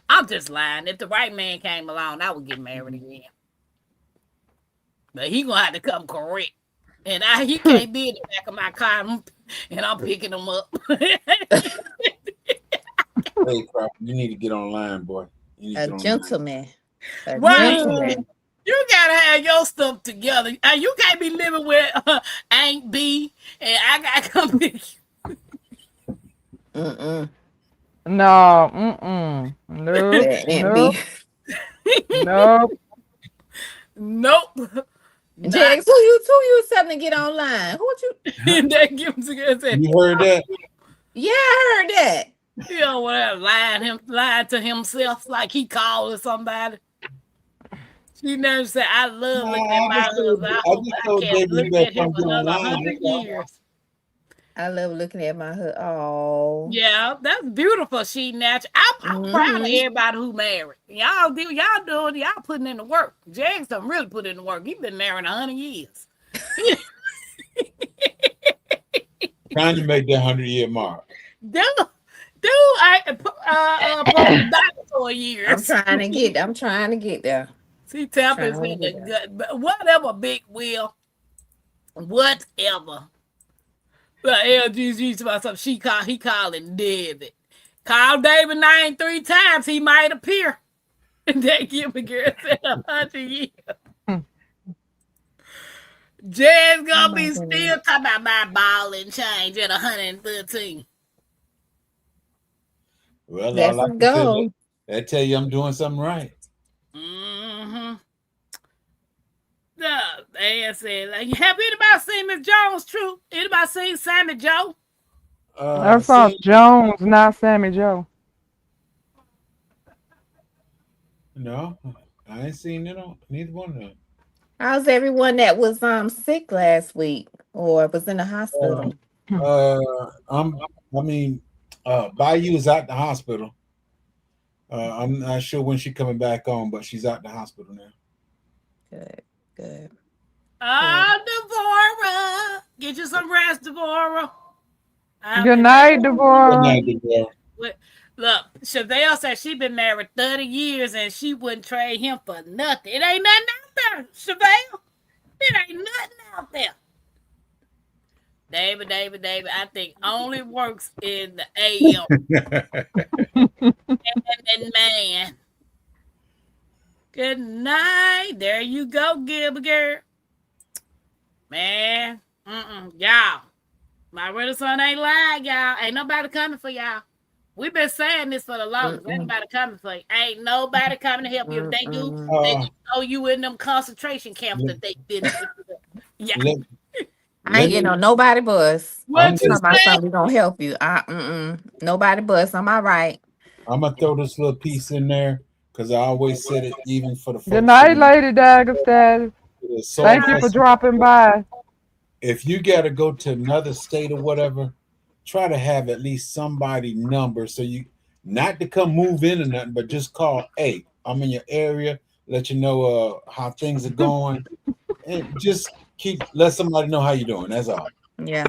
I'm just lying. If the right man came along, I would get married again. But he gonna have to come correct. And he can't be in the back of my car and I'm picking him up. Hey, Crawford, you need to get online, boy. You need to A get online. gentleman. A Right. gentleman. You gotta have your stuff together. You can't be living with Aunt B and I gotta come pick you. No, Nope. Jax, who you telling to get online? Who you? That gives together. You heard that? Yeah, I heard that. You know what? Lied to himself like he called somebody. She never said, I love looking at my husband. I can't look at him for another 100 years. I love looking at my hood. Oh. Yeah, that's beautiful. She natural. I'm proud of everybody who married. Y'all putting in the work. Jags done really put in the work. He been married 100 years. Trying to make that 100-year mark. Dude, I back for years. I'm trying to get there. See, Tampa's in the gut, but whatever, Big Will. Whatever. The LGG to myself, he calling David. Call David name 3 times, he might appear. And they give a girl 100 years. Jed's gonna be still talking about my ball and change at 113. Well, Let's go. That tell you I'm doing something right. Mm-hmm. They said, like, have anybody seen Miss Jones? True. Anybody seen Sammy Joe? I saw Jones, not Sammy Joe. No, I ain't seen it on neither one of them. How's everyone that was sick last week or was in the hospital? Bayou is out the hospital. I'm not sure when she's coming back on, but she's out the hospital now. Good. Devorah. Get you some rest, Devorah. Good night, Devorah. Good night, Devorah. Look, Chevelle said she been married 30 years and she wouldn't trade him for nothing. It ain't nothing out there, Chevelle. It ain't nothing out there. David, I think only works in the AM. and man. Good night. There you go, Gilbert girl. Man. Y'all. My little son ain't lying, y'all. Ain't nobody coming for y'all. We've been saying this for the longest. Ain't nobody coming for you. Ain't nobody coming to help you. If they do, they just throw you in them concentration camps that they did. Yeah. I ain't getting on nobody bus. What you somebody gonna help you. Nobody bus. Am I right? I'm gonna throw this little piece in there because I always said it even for the folks. Good night, Lady Daggerstad. Thank you for dropping by. If you gotta go to another state or whatever, try to have at least somebody number so you not to come move in or nothing, but just call, hey, I'm in your area, let you know how things are going, and just let somebody know how you're doing. That's all. Yeah.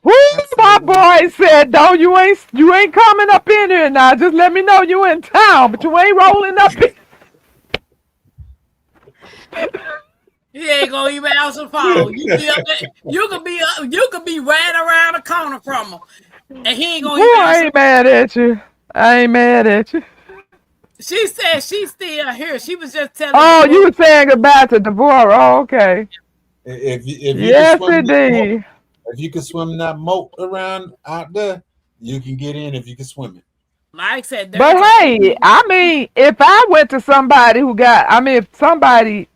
Woo, my boy said, "Don't you ain't coming up in here now. Just let me know you in town, but you ain't rolling up in." He ain't gonna even answer the phone. You could be right around the corner from him, and he ain't gonna. I ain't mad at you. I ain't mad at you. She said she's still here. She was just telling. Oh, you were saying goodbye to Devorah. Oh, okay. If yes, indeed. If you can swim that moat around out there, you can get in if you can swim it. Mike said. But hey, I mean, if I went to somebody if somebody,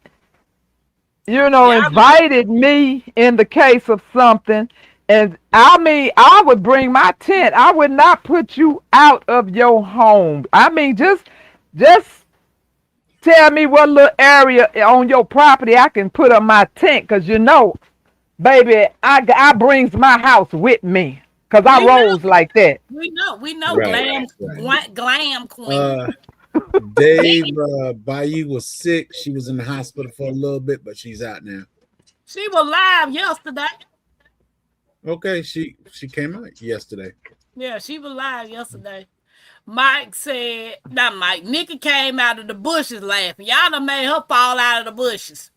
invited me in the case of something, and I would bring my tent. I would not put you out of your home. I mean, just tell me what little area on your property I can put up my tent, because baby, I brings my house with me, because I rolls like that. We know, right, glam queen. Dave, Bayou was sick. She was in the hospital for a little bit, but she's out now. She was live yesterday. Okay, she came out yesterday. Yeah, she was live yesterday. Mike said, not Mike, Nikki came out of the bushes laughing. Y'all done made her fall out of the bushes.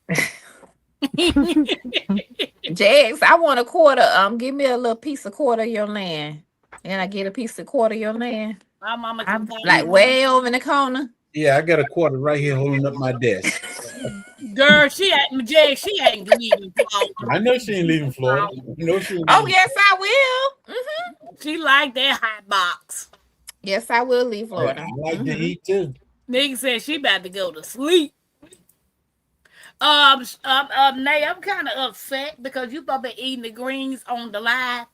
Jax, I want a quarter. Give me a little piece of quarter of your land. And I get a piece of quarter of your land. My mama I'm like way over in the corner. Yeah, I got a quarter right here holding up my desk. Girl, she ain't leaving Florida. I know she ain't leaving Florida. Yes, I will. Mm-hmm. She like that hot box. Yes, I will leave Florida. I like to eat too. Nigga said she about to go to sleep. Nay, I'm kind of upset because you probably eating the greens on the live.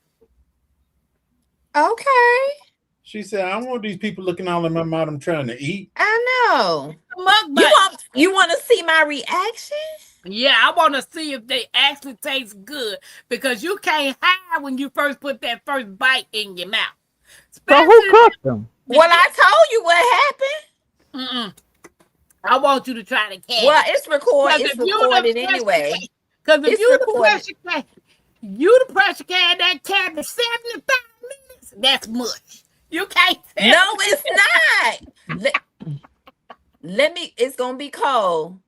Okay. She said, I don't want these people looking all in my mouth. I'm trying to eat. I know. You want to see my reaction? Yeah, I want to see if they actually taste good because you can't hide when you first put that first bite in your mouth. So who Especially, cooked them? Well, I told you what happened. I want you to try the cabbage. Well, it's recorded. Because It's recorded anyway. Because if It's you recorded. the pressure can that cabbage 75 minutes, that's much. You can't tell. No, it's not. Let me. It's gonna be cold.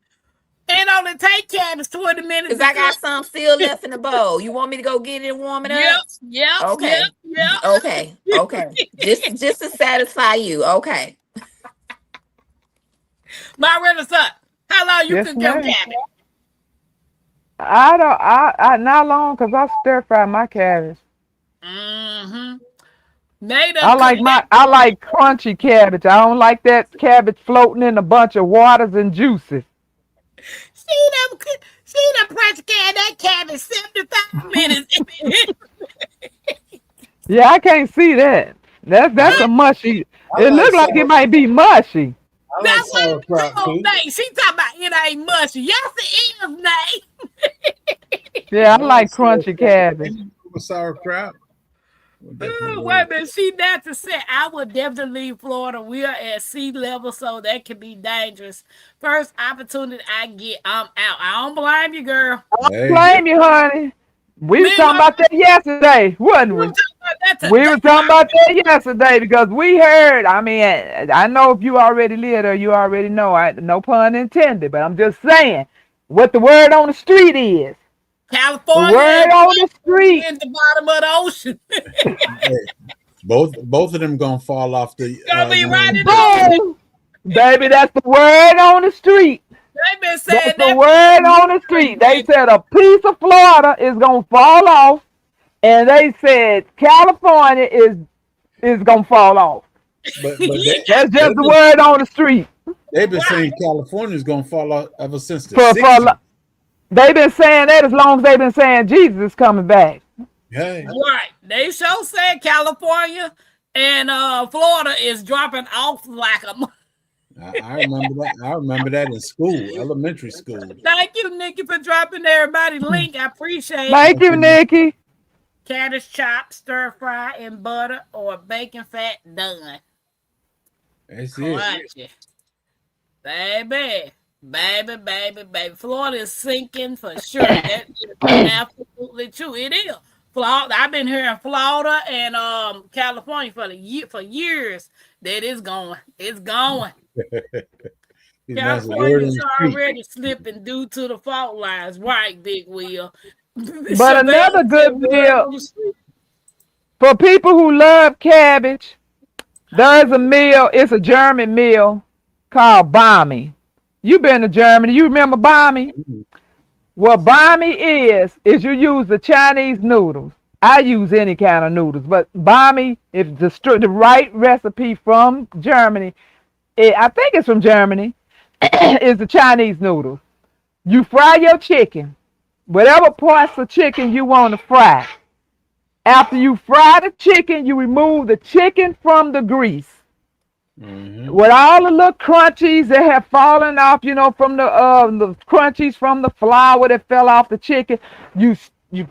It only take cabbage 20 minutes. Cause I got some still left in the bowl. You want me to go get it and warm it up? Yep. Okay. Yep. Okay. Just to satisfy you. Okay. Marilla, son, how long you Yes, cook your ma'am. cabbage? I not long because I stir fry my cabbage. Mm-hmm. I like crunchy cabbage. I don't like that cabbage floating in a bunch of waters and juices. She done pressure can that cabbage 75 minutes. Yeah, I can't see that. That's a mushy. It looks like it might be mushy. I like That's what sauerkraut I'm too. saying. She talking about it ain't mushy. Yes, it is, Nate. Yeah, I like crunchy cabbage. Sauerkraut. Wait a minute. See, that to say, I would definitely leave Florida. We are at sea level, so that can be dangerous. First opportunity I get, I'm out. I don't blame you, girl. Hey, Blame you, honey. We was Me talking about that yesterday, wasn't we? We were talking about that yesterday because we heard. I mean, I know if you already live there, you already know. No pun intended, but I'm just saying what the word on the street is. The California word on the street. in the bottom of the ocean. both of them gonna fall off the. Gonna be right in the Boom, baby. That's the word on the street. They've been saying That's the that. word on the street. They said a piece of Florida is gonna fall off, and they said California is gonna fall off. But That's just the word on the street. they've been saying California's gonna fall off ever since the For 60s. they've been saying that as long as they've been saying Jesus is coming back. Hey, Right. They sure said California and Florida is dropping off like a. I remember that. I remember that in school, elementary school. Thank you, Nikki, for dropping everybody's link. I appreciate it. Thank you, Nikki. Cabbage chopped, stir fry in butter or bacon fat done. That's it. Crunchy. Baby. Florida is sinking for sure. That is absolutely true. It is. Florida. I've been here in Florida and California for years. That is going. It's going. That's a word on California's the street. already slipping due to the fault lines, right, Big Wheel? But another good meal for people who love cabbage, there's a meal. It's a German meal called bami. You been to Germany? You remember bami? What bami is you use the Chinese noodles. I use any kind of noodles, but bami is the right recipe from Germany. I think it's from Germany. Is the Chinese noodles. You fry your chicken, whatever parts of chicken you want to fry. After you fry the chicken, you remove the chicken from the grease. With all the little crunchies that have fallen off, from the crunchies from the flour that fell off the chicken, you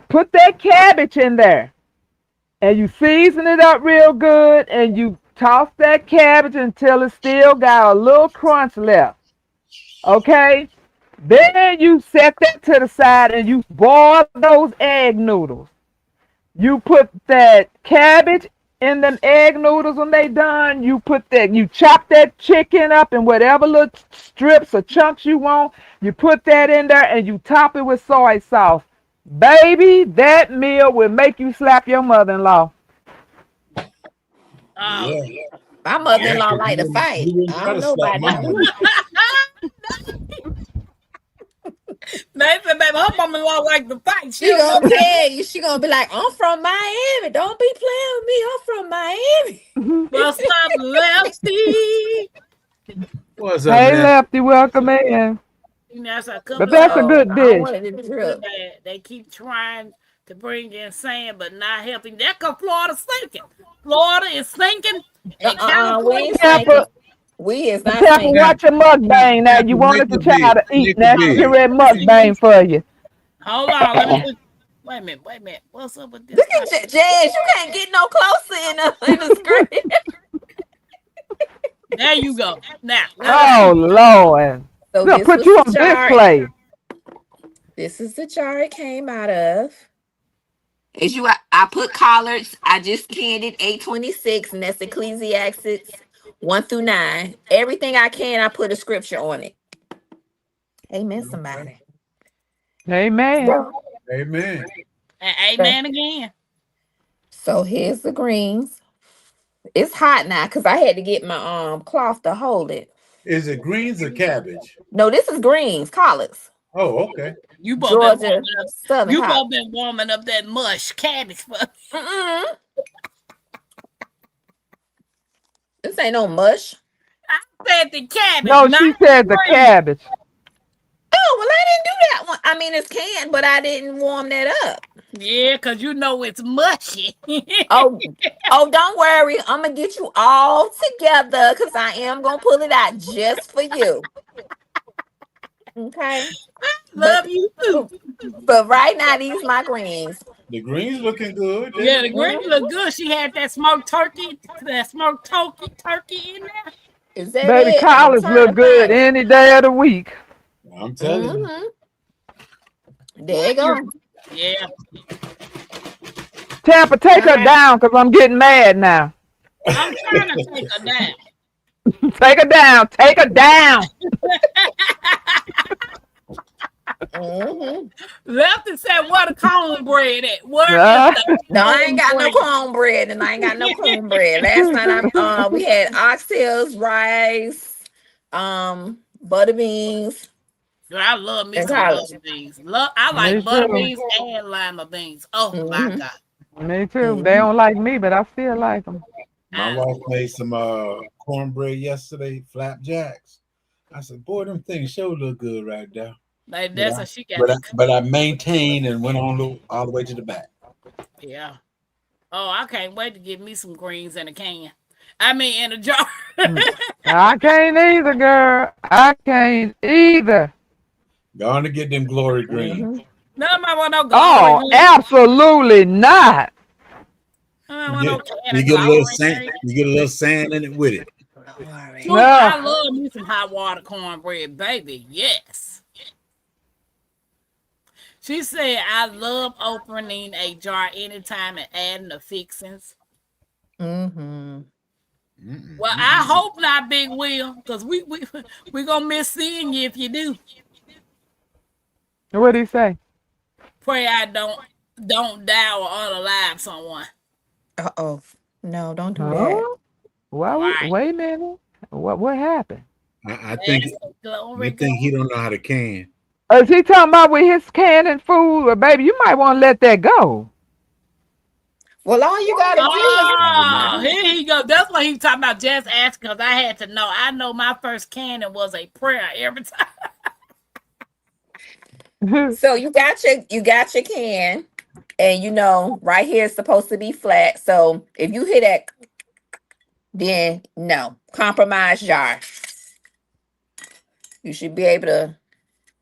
put that cabbage in there, and you season it up real good, and you toss that cabbage until it still got a little crunch left. Okay? Then you set that to the side, and you boil those egg noodles. You put that cabbage in them egg noodles when they done. You chop that chicken up in whatever little strips or chunks you want. You put that in there and you top it with soy sauce. Baby, that meal will make you slap your mother-in-law. Yeah. My mother-in-law like to fight. I don't know about that one. They said, baby, her mama-in-law like to fight. She gonna tell you. She gonna be like, I'm from Miami. Don't be playing with me. I'm from Miami. What's up, Lefty? What's up, Hey, man? Lefty, welcome in. That's a couple But that's a of good I dish. wanted to trip. they keep trying to bring in sand, but not helping. That cause Florida's sinking. Florida is sinking. And We ain't Tampa, sinking. We is not Tampa, singing. watch your mukbang now. You wanted the child to eat. Now she get ready mukbang for you. Hold on. Let me wait a minute. What's up with this? Look at Jazz. You can't get no closer in the screen. There you go. Now. Oh Lord. So We'll this put was you the on jar. display. This is the jar it came out of. As I put collards. I just canned it 826, and that's Ecclesiastes 1-9. Everything I can, I put a scripture on it. Amen, somebody. Amen. Amen. And amen again. So here's the greens. It's hot now because I had to get my cloth to hold it. Is it greens or cabbage? No, this is greens, collards. Oh, okay. You both Georgia Southern you collards. both been warming up that mush cabbage for Mm-mm. This ain't no mush. said the cabbage. No, not she said the green. cabbage. Oh, well, I didn't do that one. I mean, it's canned, but I didn't warm that up. Yeah, because you know it's mushy. Oh, don't worry. I'm going to get you all together because I am going to pull it out just for you. Okay? Love you too. But right now, these my greens. The greens looking good. Yeah, the green look good. She had that smoked turkey in there. Is that Baby, it? collards look good any day of the week. I'm telling you. Mm-hmm. There you go. Yeah. Tampa, take her Alright. down because I'm getting mad now. I'm trying to take her down. Take her down. Take her down. Mm-hmm. Lefty said, "What a cornbread at? Where Yeah. is the No, I ain't got no cornbread?" cornbread, and I ain't got no cornbread. Last night, we had oxtails, rice, butter beans. Girl, I love me And some collard. butter beans. I like Me butter too. beans and lima beans. Oh my Mhm. God. Me too. They don't like me, but I still like them. My wife made some cornbread yesterday, flapjacks. I said, boy, them things sure look good right there. Like, that's what she got. But I maintained and went on all the way to the back. Yeah. Oh, I can't wait to get me some greens in a can. I mean, in a jar. I can't either, girl. I can't either. Going to get them glory greens. Mhm. No, I want no Oh, glory. absolutely not. I want no can You of get a little glory sand. green. You get a little sand in it with it. Ooh, I love me some hot water cornbread, baby. Yes. She said, I love opening a jar anytime and adding the fixings. Mhm. Well, I hope not, Big Will, because we gonna miss seeing you if you do. What did he say? Pray I don't die or unalive someone. Uh-oh. No, don't do that. Oh, well, Right. wait a minute. What happened? I think That's the glory, you think he don't know how to can. Is he talking about with his canning food? Or baby, you might want to let that go. Well, all you gotta do Oh, here he go. That's what he talking about. Just asking because I had to know. I know my first cannon was a prayer every time. is, so you got your can, and you know right here is supposed to be flat. So if you hit that, then no, compromise jar. You should be able to.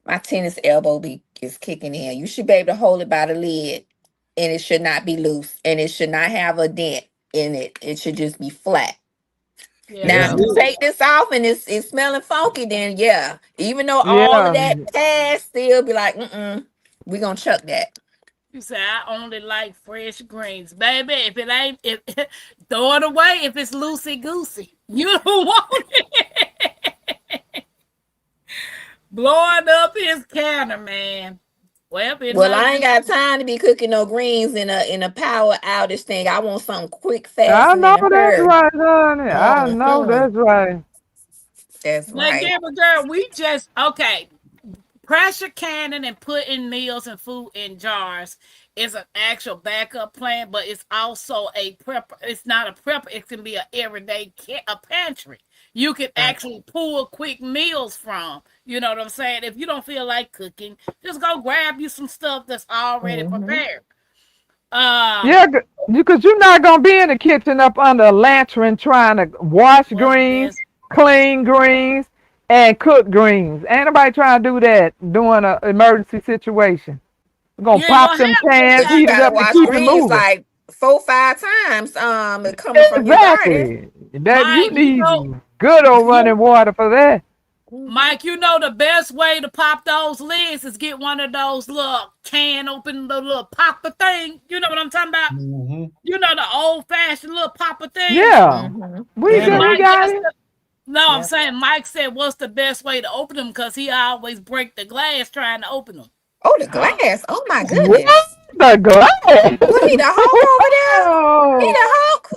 My tennis elbow is kicking in. You should be able to hold it by the lid, and it should not be loose, and it should not have a dent in it. It should just be flat. Yeah, Now, if you take this off and it's smelling funky, then yeah, even though all of Yeah. that pass, still be like, we gonna chuck that. you say I only like fresh greens, baby. If it ain't, throw it away. If it's loosey goosey, you don't want it. Blowing up his counter, man. Well, I ain't got time to be cooking no greens in a power outage thing. I want something quick, fast. I and know in a that's hurry. right, honey. I know Mhm. that's right. That's Like, right. yeah, but girl, we just okay. Pressure canning and putting meals and food in jars is an actual backup plan, but it's also a prep. It's not a prep. It can be an everyday a pantry. You can actually pull quick meals from. You know what I'm saying? If you don't feel like cooking, just go grab you some stuff that's already prepared. Yeah, because you're not gonna be in the kitchen up under a lantern trying to wash greens, clean greens, and cooked greens. Ain't nobody trying to do that during an emergency situation. We're gonna You ain't pop gonna them have cans, Cause you heat it gotta up, and wash keep it greens moving. like 4, 5 times. Coming from your garden. Exactly. That you Mike, you need know, good old running water for that. Mike, you know the best way to pop those lids is get one of those little can open the little popper thing. You know what I'm talking about? Mm-hmm. You know the old fashioned little popper things. Yeah, Mhm. we And Can we open. Mike, got that's it. no, I'm Yeah. saying Mike said, "What's the best way to open them?" Because he always break the glass trying to open them. Oh, the glass. Oh my What goodness. the What, he glass? the Hulk over there? He Oh, the Hulk?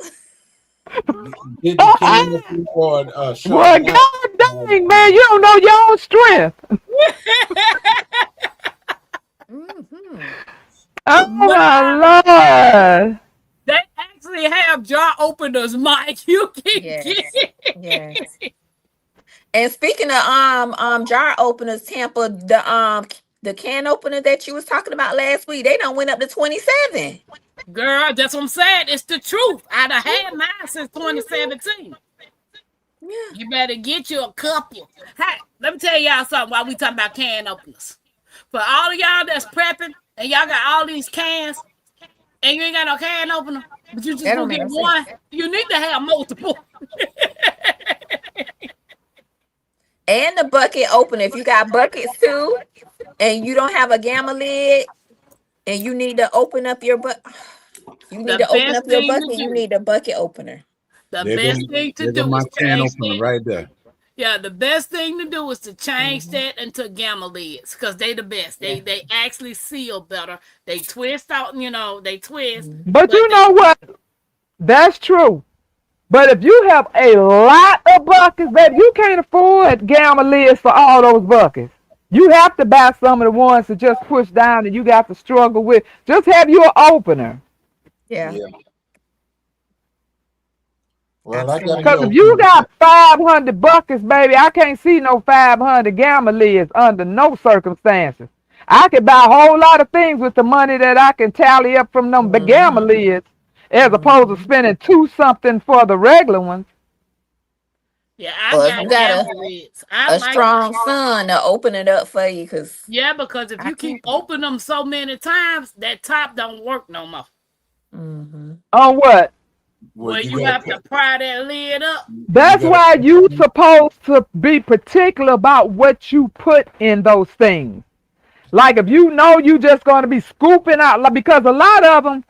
Get the can open for a well, sharp knife. God dang, man, you don't know your own strength. Mm-hmm. Oh my Nah, Lord. they actually have jar openers, Mike. You can Yes. get. Yes. And speaking of jar openers, Tampa, the can opener that you was talking about last week, they done went up to 27. Girl, that's what I'm saying. It's the truth. I done had mine since 2017. Yeah. You better get you a couple. Hey, let me tell y'all something while we talking about can openers. For all of y'all that's prepping and y'all got all these cans and you ain't got no can opener, but you just That don't gonna make get no sense. one, you need to have multiple. And the bucket opener. If you got buckets too, and you don't have a gamma lid, and you need to open up your you need The to open best up your thing to bucket, you do, need a bucket opener. the There go, best thing to there go do my is can change opener that. right there. Yeah, the best thing to do is to change Mhm. that into gamma lids because they the best. They actually seal better. They twist out, they twist, Mhm. But but you know what? That's true. But if you have a lot of buckets, baby, you can't afford gamma lids for all those buckets. You have to buy some of the ones that just push down and you got to struggle with. Just have your opener. Yeah, Yeah. Well, I got Because me absolutely. if you opener. got 500 buckets, baby, I can't see no 500 gamma lids under no circumstances. I could buy a whole lot of things with the money that I can tally up from them big gamma Mhm. lids as opposed to Mhm. spending two something for the regular ones. yeah, I Well, if you got got gamma lids. I a like strong son to open it up for you, cause yeah because if I you keep can't. opening them so many times, that top don't work no more. Mm-hmm. On what? Well, Where you you gotta have to pry that lid up. you That's gotta why you supposed to be particular about what you put in those things. Like if you know you just going to be scooping out, like, because a lot of them,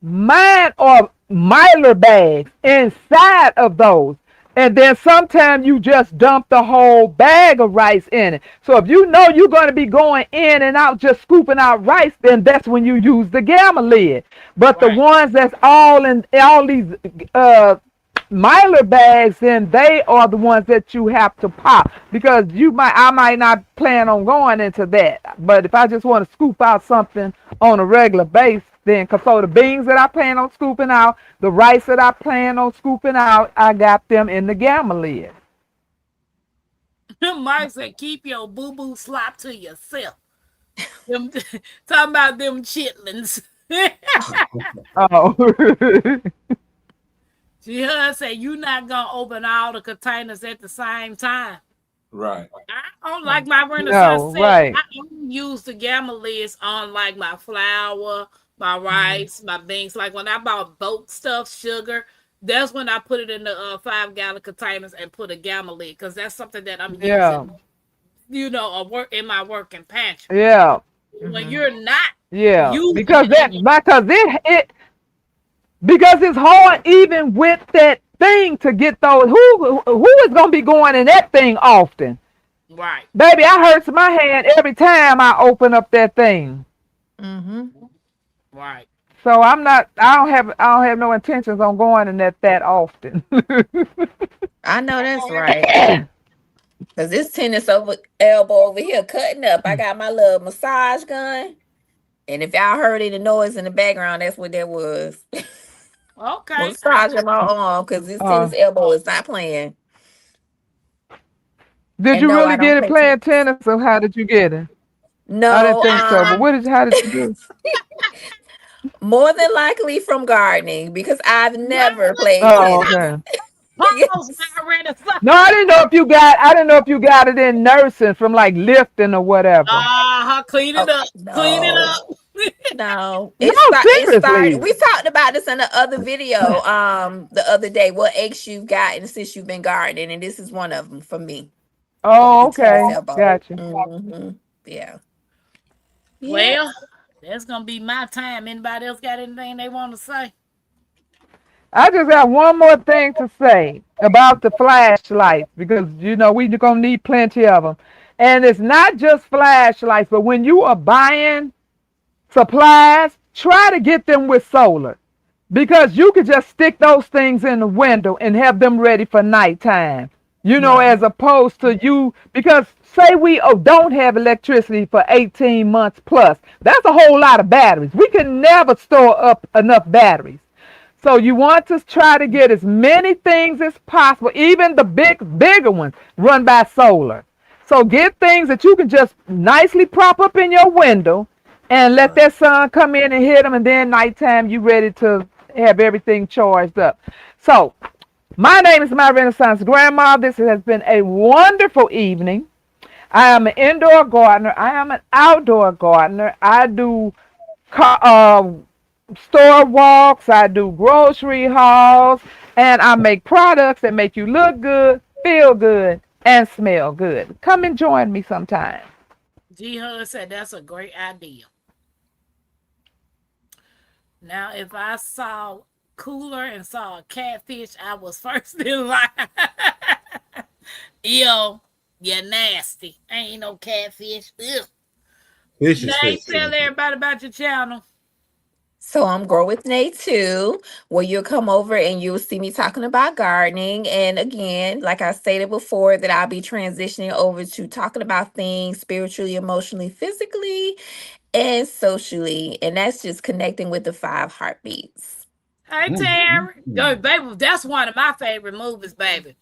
mine are Mylar bags inside of those. And then sometimes you just dump the whole bag of rice in it. So if you know you're going to be going in and out just scooping out rice, then that's when you use the gamma lid. But the Right. ones that's all in all these Mylar bags, then they are the ones that you have to pop because I might not plan on going into that. But if I just want to scoop out something on a regular basis, then because so the beans that I plan on scooping out, the rice that I plan on scooping out, I got them in the gamma lid. Mike said, keep your boo-boo slop to yourself. Them, talking about them chitlins. Oh, She heard say you not gonna open all the containers at the same time. right. I don't like my Renaissance no, set. right. I only use the gamma lids on like my flour, my rice, my beans. Like when I bought boat stuff, sugar, that's when I put it in the 5-gallon containers and put a gamma lid because that's something that I'm Yeah, using, a work in my working pantry. yeah, When Mm-hmm. you're not yeah. using Because it, because it's hard even with that thing to get those. Who is gonna be going in that thing often? right, Baby, I hurts my hand every time I open up that thing. Mm-hmm. right. So I don't have no intentions on going in that often. I know that's right. Cause this tennis elbow over here cutting up. I got my little massage gun, and if y'all heard any noise in the background, that's what that was. Okay. Massaging my arm, cause this uh, tennis elbow is not playing. did And you no, I really don't get it play playing tennis. tennis or how did you get it? I didn't No, think so, but how did you do? more than likely from gardening because I've never played Oh, tennis. okay. Pause, my renaissance. No, I didn't know if you got. I didn't know if you got it in nursing from like lifting or whatever. Clean it Oh, up. Clean it no. up. No, No, it started. seriously. We talked about this in the other video, the other day. What aches you've gotten since you've been gardening, and this is one of them for me. Oh, The tennis okay, elbow. gotcha. Yeah. Yeah. Well, that's gonna be my time. Anybody else got anything they want to say? I just got one more thing to say about the flashlights because we're gonna need plenty of them, and it's not just flashlights, but when you are buying supplies, try to get them with solar because you could just stick those things in the window and have them ready for nighttime. As opposed to you, because say we don't have electricity for 18 months plus, that's a whole lot of batteries. We can never store up enough batteries. So you want to try to get as many things as possible, even the bigger ones, run by solar. So get things that you can just nicely prop up in your window and let that sun come in and hit them, and then nighttime you ready to have everything charged up. So my name is My Renaissance Grandma. This has been a wonderful evening. I am an indoor gardener. I am an outdoor gardener. I do store walks. I do grocery hauls. And I make products that make you look good, feel good, and smell good. Come and join me sometime. G Hud said that's a great idea. Now, if I saw Cooler and saw a catfish, I was first in line. Yo, you're nasty. Ain't no catfish. Ugh. Fish is Now, fish. tell everybody about your channel. So I'm Grow with Nate too, where you'll come over and you'll see me talking about gardening. And again, like I stated before, that I'll be transitioning over to talking about things spiritually, emotionally, physically, and socially. And that's just connecting with the 5 heartbeats. Hey, Terry. Yo, baby, that's one of my favorite movies, baby.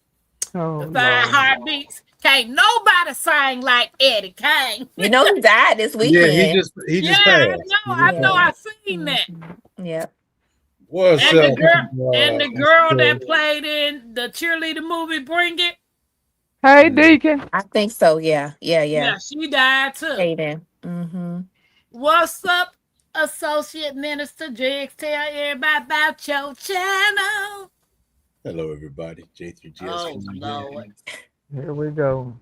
Oh, The 5 Lord. Heartbeats. Can't nobody sing like Eddie Kane. You know who died this Yeah, weekend? he just Yeah, passed. I know. I seen that. Yeah. What's And up? the girl that played in the cheerleader movie, Bring It. Hey, Deacon. I think so. Yeah. Yeah, she died too. Hayden. What's up, Associate Minister Jiggs? Tell everybody about your channel. Hello, everybody. J3GS. Oh, Lord. Here we go.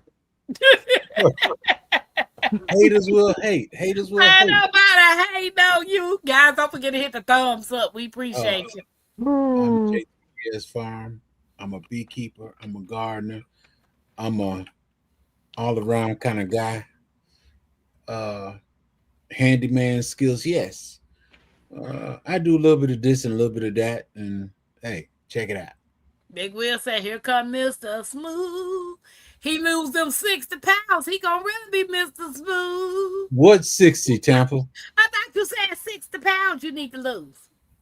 Haters will hate. Haters will Ain't hate. nobody hate on you. Guys, don't forget to hit the thumbs up. We appreciate you. I'm Ooh. J3GS Farm. I'm a beekeeper. I'm a gardener. I'm a all-around kind of guy. Handyman skills, yes. I do a little bit of this and a little bit of that. And, hey, check it out. Big Will said, here come Mr. Smooth. He moves them 60 pounds. He gonna really be Mr. Smooth. What 60, Tampa? I thought you said 60 pounds you need to lose.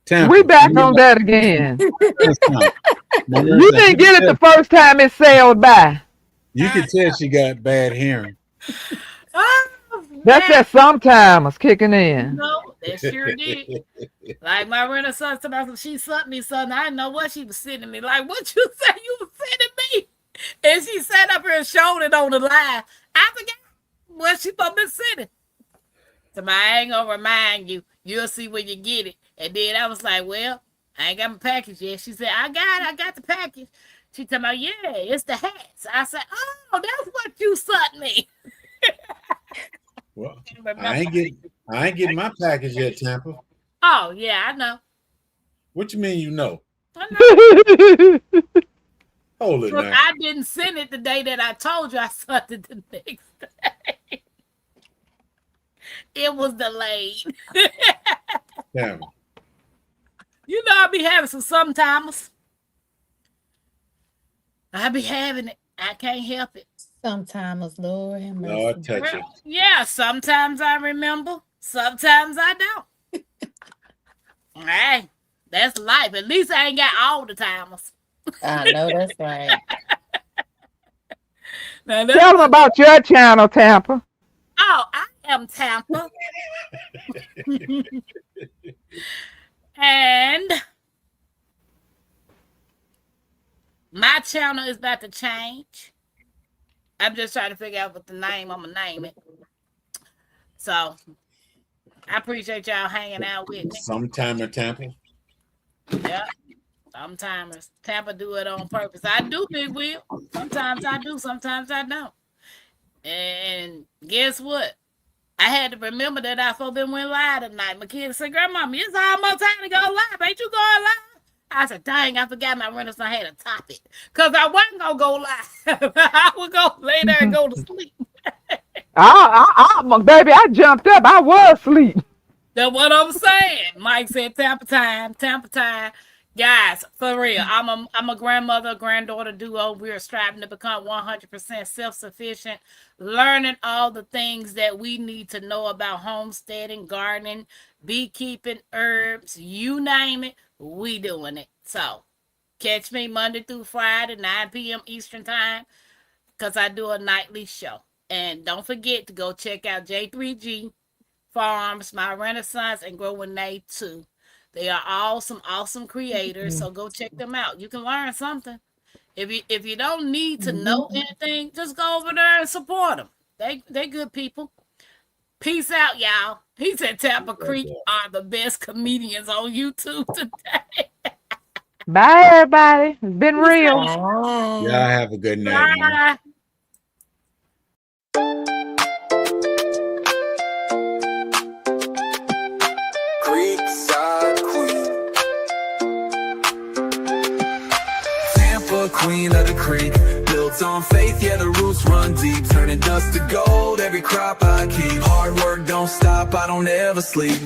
Tampa. We back on that again. You You didn't get it the first time it sailed by. You can tell she got bad hearing. Oh, That's that sometimes kicking in. No, that sure did. Like my Renaissance about she sent me something. I didn't know what she was sending me. Like, what you say you was sending me? And she sat up here and showed it on the live. I forgot what she supposed to be sending. So I ain't gonna remind you. You'll see when you get it. And then I was like, well, I ain't got my package yet. She said, I got the package. She told me, yeah, it's the hats. I said, oh, that's what you sent me. Well, I ain't getting my package yet, Tampa. Oh, yeah, I know. What you mean you know? I know. Hold it Look, now. I didn't send it the day that I told you I sent it the next day. It was delayed. Tampa. You know, I be having some sometimes. I be having it. I can't help it. Sometimes, Lord have mercy. Lord touch it. Yeah, sometimes I remember. Sometimes I don't. Hey, that's life. At least I ain't got all the timers. I know that's right. Now, Tell them about your channel, Tampa. oh, I am Tampa. And My channel is about to change. I'm just trying to figure out what the name I'm gonna name it. So I appreciate y'all hanging out with me. Sometime in Tampa. Yeah. Sometimes Tampa do it on purpose. I do, Big Will. Sometimes I do, sometimes I don't. And guess what? I had to remember that I for them went live tonight. My kids said, Grandmama, it's almost time to go live. Ain't you going live? I said, dang, I forgot my Renaissance had a topic. Because I wasn't going to go live. I would go lay there and go to sleep. Baby, I jumped up. I was asleep. That's what I'm saying. Mike said, Tampa time. Guys, for real, I'm a grandmother, granddaughter duo. We are striving to become 100% self-sufficient, learning all the things that we need to know about homesteading, gardening, beekeeping, herbs, you name it, we doing it. So catch me Monday through Friday, 9 p.m. Eastern time, because I do a nightly show. And don't forget to go check out J3G Farms, My Renaissance, and Grow with Nate too. They are all some awesome creators, so go check them out. You can learn something. If you don't need to know anything, just go over there and support them. They good people. Peace out, y'all. He said Tampa Creek are the best comedians on YouTube today. Bye, everybody. It's been real. Y'all have a good night. Man. Bye. Queen of the creek, built on faith, yeah, the roots run deep, turning dust to gold, every crop I keep. Hard work don't stop, I don't ever sleep.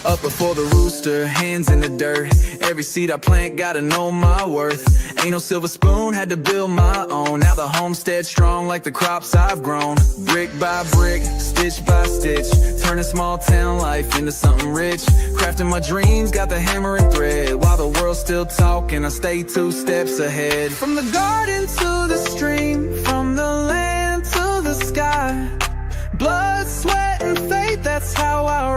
Up before the rooster, hands in the dirt. Every seed I plant, gotta know my worth. Ain't no silver spoon, had to build my own. Now the homestead strong like the crops I've grown. Brick by brick, stitch by stitch, turning small town life into something rich. Crafting my dreams, got the hammer and thread. While the world's still talking, I stay 2 steps ahead. From the garden to the stream, from the land to the sky. Blood, sweat, and faith, that's how I